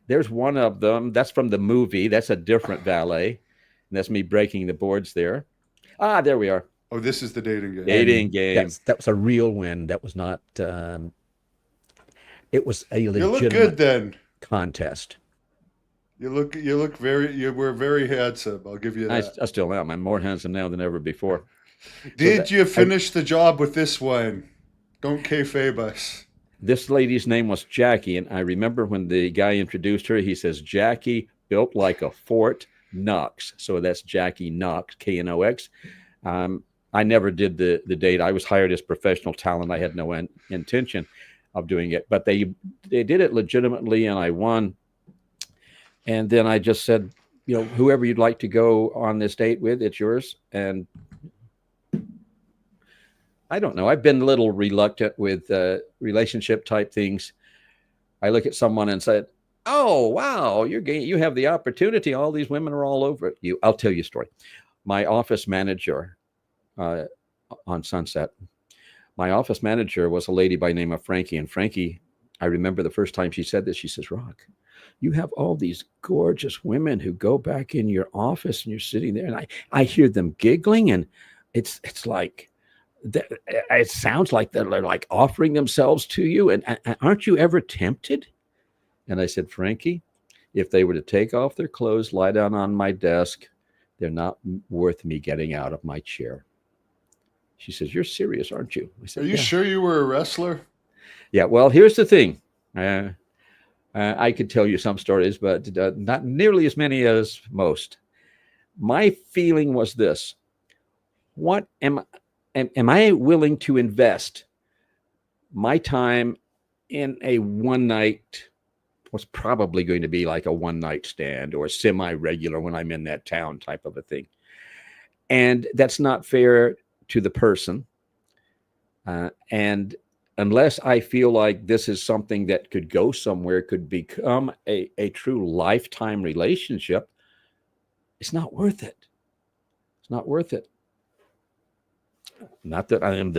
There's one of them. That's from the movie. That's a different valet. And that's me breaking the boards there. There we are. Oh, this is the dating game. Dating game. That was a real win. That was not. It was a legitimate you look good then. Contest. You were very handsome. I'll give you that. I still am. I'm more handsome now than ever before. Did you finish the job with this one? Don't kayfabe us. This lady's name was Jackie, and I remember when the guy introduced her, he says, Jackie, built like a Fort Knox. So that's Jackie Knox, Knox. I never did the date. I was hired as professional talent. I had no intention of doing it, but they did it legitimately, and I won. And then I just said, whoever you'd like to go on this date with, it's yours. And I don't know. I've been a little reluctant with relationship type things. I look at someone and said, "Oh, wow, you have the opportunity. All these women are all over you." I'll tell you a story. My office manager on Sunset, my office manager was a lady by the name of Frankie. And Frankie, I remember the first time she said this, she says, "Rock, you have all these gorgeous women who go back in your office and you're sitting there, and I hear them giggling, and it's like, it sounds like they're like offering themselves to you. And aren't you ever tempted?" And I said, "Frankie, if they were to take off their clothes, lie down on my desk, they're not worth me getting out of my chair." She says, "You're serious, aren't you?" I said, "Are you sure you were a wrestler?" Yeah, well, here's the thing. I could tell you some stories, but not nearly as many as most. My feeling was this: what am I willing to invest my time in a one night, what's probably going to be like a one night stand or semi-regular when I'm in that town type of a thing? And that's not fair to the person. And unless I feel like this is something that could go somewhere, could become a true lifetime relationship, it's not worth it. It's not worth it. Not that I am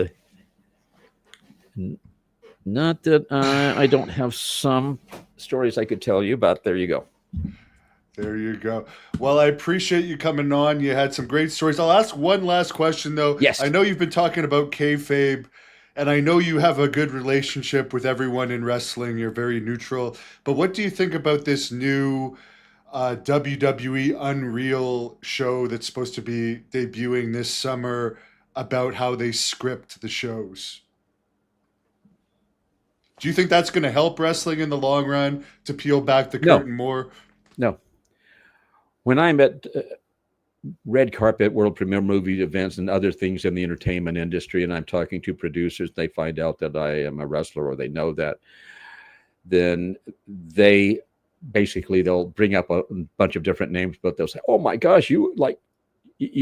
I don't have some stories I could tell you, but there you go. There you go. Well, I appreciate you coming on. You had some great stories. I'll ask one last question, though. Yes. I know you've been talking about kayfabe, and I know you have a good relationship with everyone in wrestling. You're very neutral. But what do you think about this new WWE Unreal show that's supposed to be debuting this summer about how they script the shows? Do you think that's going to help wrestling in the long run to peel back the curtain more? No. When I'm at red carpet, world premiere movie events and other things in the entertainment industry, and I'm talking to producers, they find out that I am a wrestler, or they know that, then they'll bring up a bunch of different names, but they'll say, "Oh my gosh, you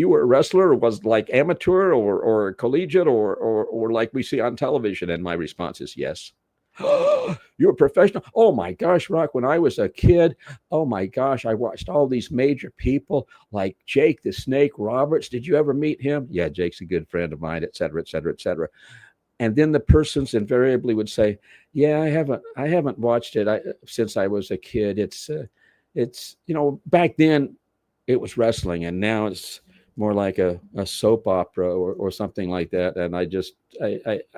were a wrestler, or was like amateur or collegiate or like we see on television?" And my response is yes. You're a professional. Oh my gosh, Rock, when I was a kid, oh my gosh, I watched all these major people like Jake the Snake Roberts. Did you ever meet him? Yeah, Jake's a good friend of mine, et cetera, et cetera, et cetera. And then the persons invariably would say, "Yeah, I haven't watched it since I was a kid. It's back then it was wrestling, and now it's more like a soap opera or something like that." And I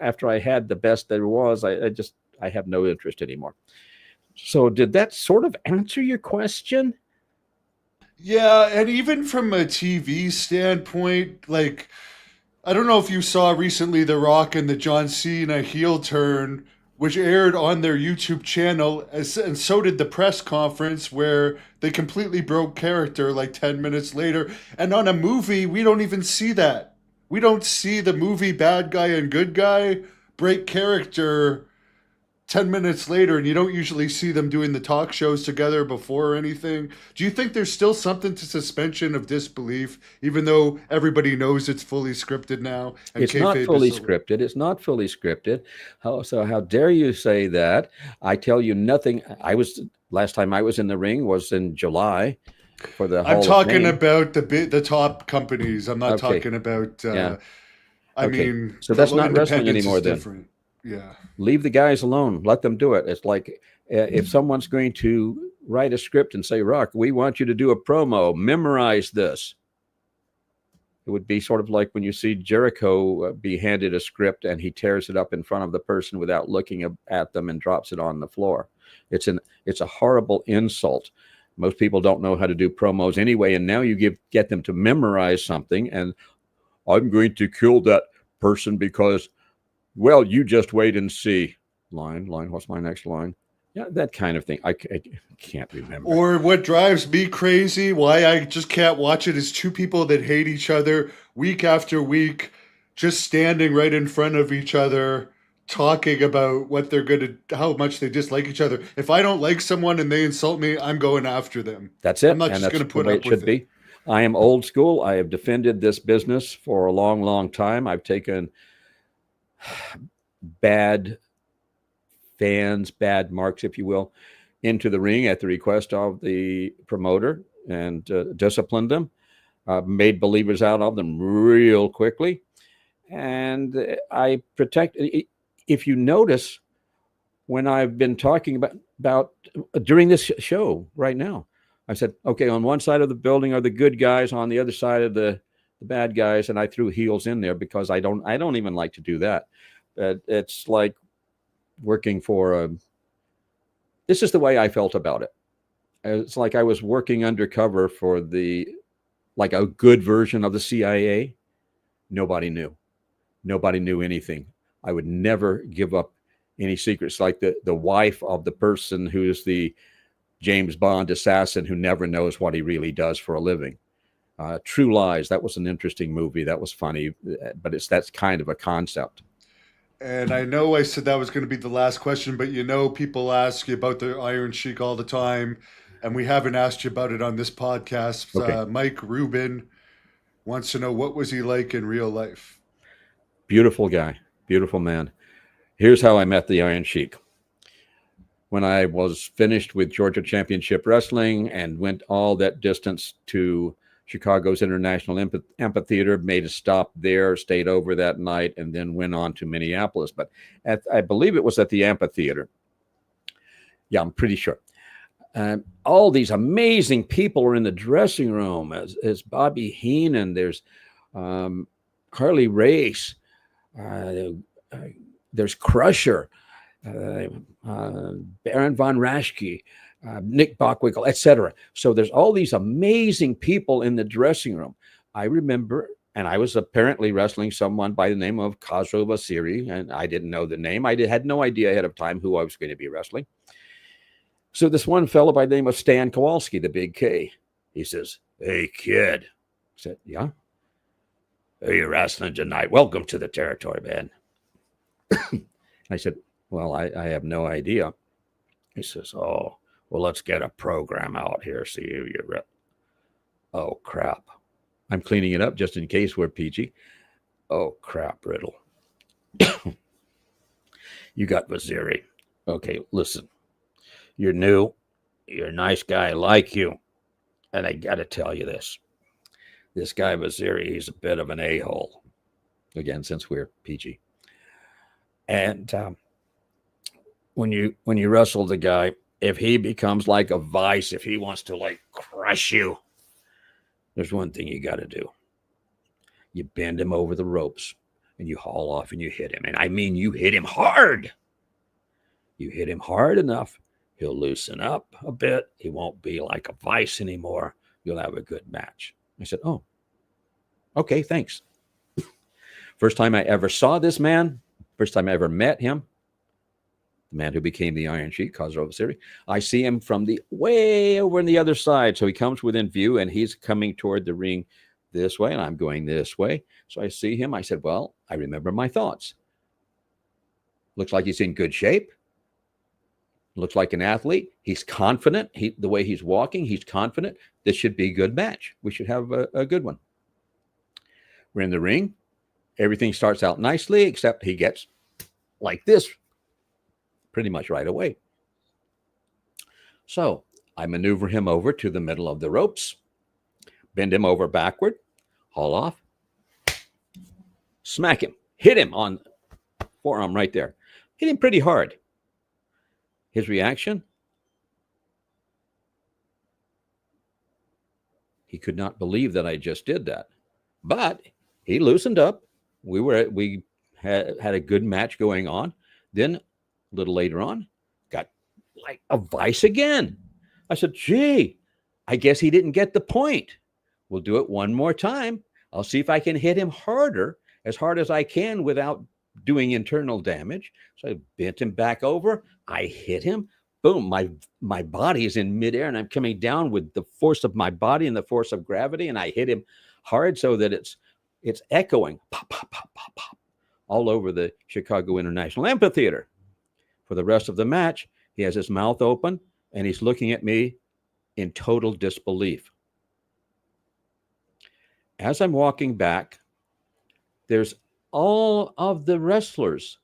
after I had the best there was, I have no interest anymore. So did that sort of answer your question? Yeah, and even from a TV standpoint, like I don't know if you saw recently The Rock and the John Cena heel turn, which aired on their YouTube channel, and so did the press conference where they completely broke character like 10 minutes later. And on a movie, we don't even see that. We don't see the movie bad guy and good guy break character 10 minutes later, and you don't usually see them doing the talk shows together before or anything. Do you think there's still something to suspension of disbelief, even though everybody knows it's fully scripted now and It's not kayfabe fully is over? scripted. It's not fully scripted. How dare you say that? I tell you nothing. Last time I was in the ring was in July for the I'm Hall of talking Fame. about the top companies. I'm not Okay. talking about. Yeah. I Okay. mean, So that's not wrestling independence is anymore then. different. Yeah. Leave the guys alone. Let them do it. It's like if someone's going to write a script and say, Rock, we want you to do a promo, memorize this. It would be sort of like when you see Jericho be handed a script and he tears it up in front of the person without looking at them and drops it on the floor. It's a horrible insult. Most people don't know how to do promos anyway, and now you get them to memorize something, and I'm going to kill that person because, well, you just wait and see. Line, what's my next line? Yeah, that kind of thing. I can't remember. Or what drives me crazy, why I just can't watch it, is two people that hate each other week after week, just standing right in front of each other, talking about what they're going to, how much they dislike each other. If I don't like someone and they insult me, I'm going after them. That's I'm it, not and just that's going to the put way up it should with it. be. I am old school. I have defended this business for a long, long time. I've taken bad fans, bad marks, if you will, into the ring at the request of the promoter and disciplined them, made believers out of them real quickly. And I protect. If you notice, when I've been talking about during this show right now, I said, okay, on one side of the building are the good guys, on the other side of the bad guys, and I threw heels in there because I don't even like to do that. It's like working for a. This is the way I felt about it. It's like I was working undercover for like a good version of the CIA. Nobody knew. Nobody knew anything. I would never give up any secrets. Like the wife of the person who's the James Bond assassin who never knows what he really does for a living. True Lies. That was an interesting movie. That was funny, but that's kind of a concept. And I know I said that was going to be the last question, but people ask you about the Iron Sheik all the time, and we haven't asked you about it on this podcast. Okay. Mike Rubin wants to know, what was he like in real life? Beautiful guy, beautiful man. Here's how I met the Iron Sheik. When I was finished with Georgia Championship Wrestling and went all that distance to Chicago's International Amphitheater, made a stop there, stayed over that night, and then went on to Minneapolis. But I believe it was at the amphitheater. Yeah, I'm pretty sure. All these amazing people are in the dressing room. As Bobby Heenan, there's Harley Race, there's Crusher, Baron von Raschke, Nick Bockwinkel, etc. So there's all these amazing people in the dressing room. I remember, and I was apparently wrestling someone by the name of Khosrow Vaziri, and I didn't know the name. I had no idea ahead of time who I was going to be wrestling. So this one fellow by the name of Stan Kowalski, the big K, he says, "Hey, kid." I said, "Yeah." "Hey, you're wrestling tonight. Welcome to the territory, man." I said, "Well, I have no idea." He says, "Oh, well, let's get a program out here. See who you're at." Oh, crap. I'm cleaning it up just in case we're PG. "Oh, crap, Riddle. You got Vaziri. Okay, listen, you're new. You're a nice guy. I like you. And I got to tell you this. This guy, Vasiri, he's a bit of an a-hole. Again, since we're PG. And when you wrestle the guy, if he becomes like a vice, if he wants to like crush you, there's one thing you got to do. You bend him over the ropes and you haul off and you hit him. And I mean, you hit him hard. You hit him hard enough, he'll loosen up a bit. He won't be like a vice anymore. You'll have a good match. I said, oh, okay, thanks. First time I ever saw this man, first time I ever met him, the man who became the Iron Sheik, Khosrow Vaziri, I see him from the way over on the other side. So he comes within view and he's coming toward the ring this way and I'm going this way. So I see him. I said, well, I remember my thoughts. Looks like he's in good shape. Looks like an athlete. He's confident. The way he's walking, he's confident. This should be a good match. We should have a good one. We're in the ring. Everything starts out nicely, except he gets like this pretty much right away. So I maneuver him over to the middle of the ropes, bend him over backward, haul off, smack him, hit him on forearm right there. Hit him pretty hard. His reaction? He could not believe that I just did that. But he loosened up. We had a good match going on. Then a little later on, got like a vice again. I said, gee, I guess he didn't get the point. We'll do it one more time. I'll see if I can hit him harder, as hard as I can without doing internal damage. So I bent him back over. I hit him. Boom. My body is in midair and I'm coming down with the force of my body and the force of gravity. And I hit him hard so that it's echoing pop, pop, pop, pop, pop all over the Chicago International Amphitheater. For the rest of the match, he has his mouth open and he's looking at me in total disbelief. As I'm walking back, there's all of the wrestlers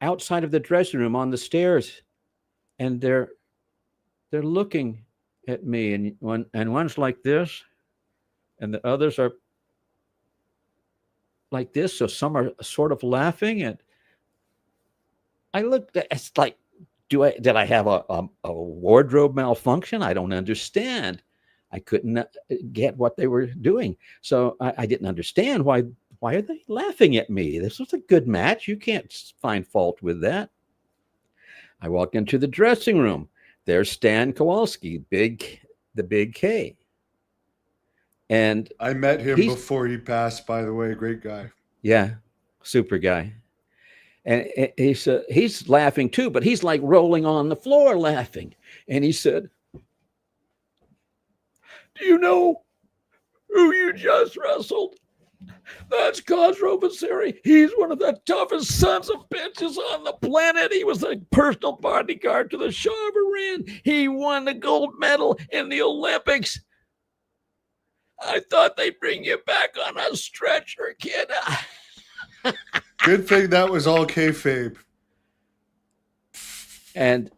outside of the dressing room on the stairs, and they're looking at me, and one's like this, and the others are like this. So some are sort of laughing, and I looked at it's like, did I have a wardrobe malfunction? I don't understand. I couldn't get what they were doing, so I didn't understand why. Why are they laughing at me? This was a good match. You can't find fault with that. I walk into the dressing room. There's Stan Kowalski, the big K. And I met him before he passed, by the way. Great guy. Yeah, super guy. And he's laughing too, but he's like rolling on the floor laughing. And he said, do you know who you just wrestled? That's Khosrow Vaziri. He's one of the toughest sons of bitches on the planet. He was a personal bodyguard to the Shah of Iran. He won the gold medal in the Olympics. I thought they'd bring you back on a stretcher, kid. Good thing that was all kayfabe. And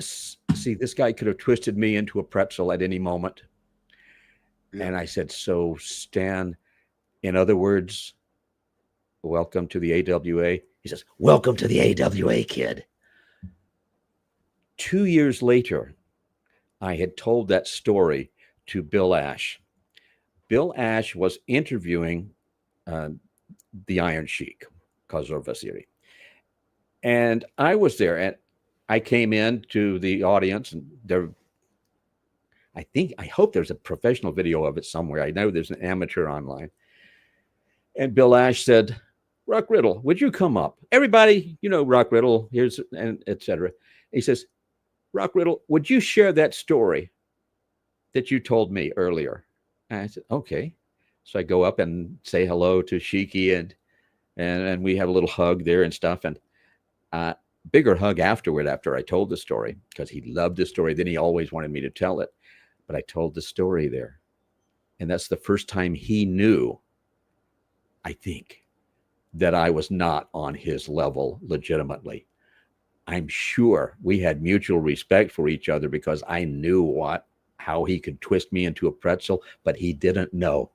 see, this guy could have twisted me into a pretzel at any moment. Yeah. And I said, so Stan, in other words, welcome to the AWA. He says, welcome to the AWA, kid. 2 years later, I had told that story to Bill Ash. Bill Ash was interviewing the Iron Sheik, Khosrow Vaziri. And I was there, and I came in to the audience, and I hope there's a professional video of it somewhere. I know there's an amateur online. And Bill Ash said, Rock Riddle, would you come up? Everybody, you know, Rock Riddle, here's, and et cetera. He says, Rock Riddle, would you share that story that you told me earlier? And I said, okay. So I go up and say hello to Sheiky, and we have a little hug there and stuff. And bigger hug afterward, after I told the story, because he loved the story. Then he always wanted me to tell it. But I told the story there. And that's the first time he knew, I think, that I was not on his level legitimately. I'm sure we had mutual respect for each other because I knew how he could twist me into a pretzel, but he didn't know.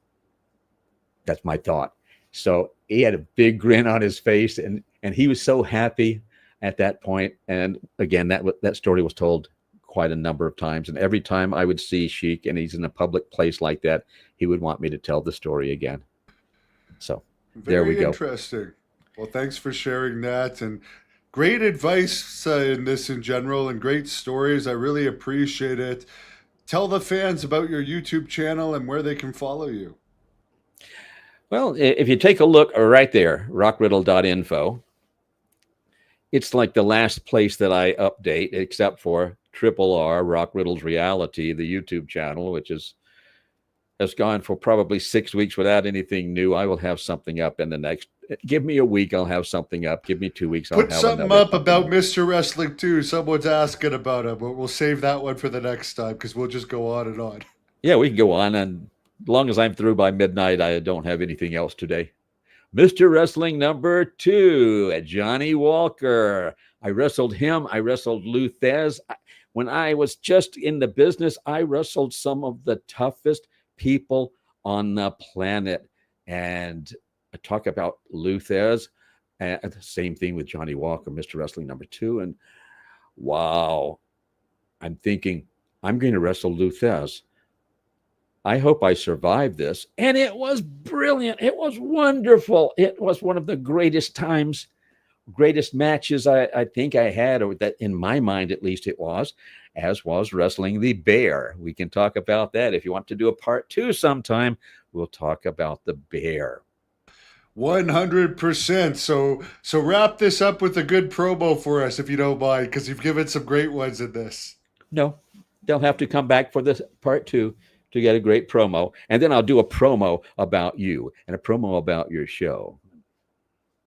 That's my thought. So he had a big grin on his face, and he was so happy at that point. And again, that story was told quite a number of times. And every time I would see Sheik and he's in a public place like that, he would want me to tell the story again. So there we Very go. interesting. Well, thanks for sharing that, and great advice in this in general, and great stories. I really appreciate it. Tell the fans about your YouTube channel and where they can follow you. Well, if you take a look right there, rockriddle.info, it's like the last place that I update, except for R, Rock Riddle's Reality, the YouTube channel, which has gone for probably 6 weeks without anything new. I will have something up in the next. Give me a week, I'll have something up. Give me 2 weeks, I'll Put have something another. up about Mr. Wrestling too. Someone's asking about him. We'll save that one for the next time because we'll just go on and on. Yeah, we can go on, and as long as I'm through by midnight, I don't have anything else today. Mr. Wrestling number 2, Johnny Walker. I wrestled him. I wrestled Lou Thez. When I was just in the business, I wrestled some of the toughest people on the planet. And I talk about Lou Thez, and the same thing with Johnny Walker, Mr. Wrestling number 2. And wow, I'm thinking, I'm going to wrestle Lou Thez. I hope I survive this. And it was brilliant. It was wonderful. It was one of the greatest times, greatest matches I think I had, or that in my mind, at least it was, as was wrestling the Bear. We can talk about that. If you want to do a part 2 sometime, we'll talk about the Bear. 100%. So wrap this up with a good promo for us, if you don't mind, because you've given some great ones in this. No, they'll have to come back for this part 2 to get a great promo. And then I'll do a promo about you and a promo about your show.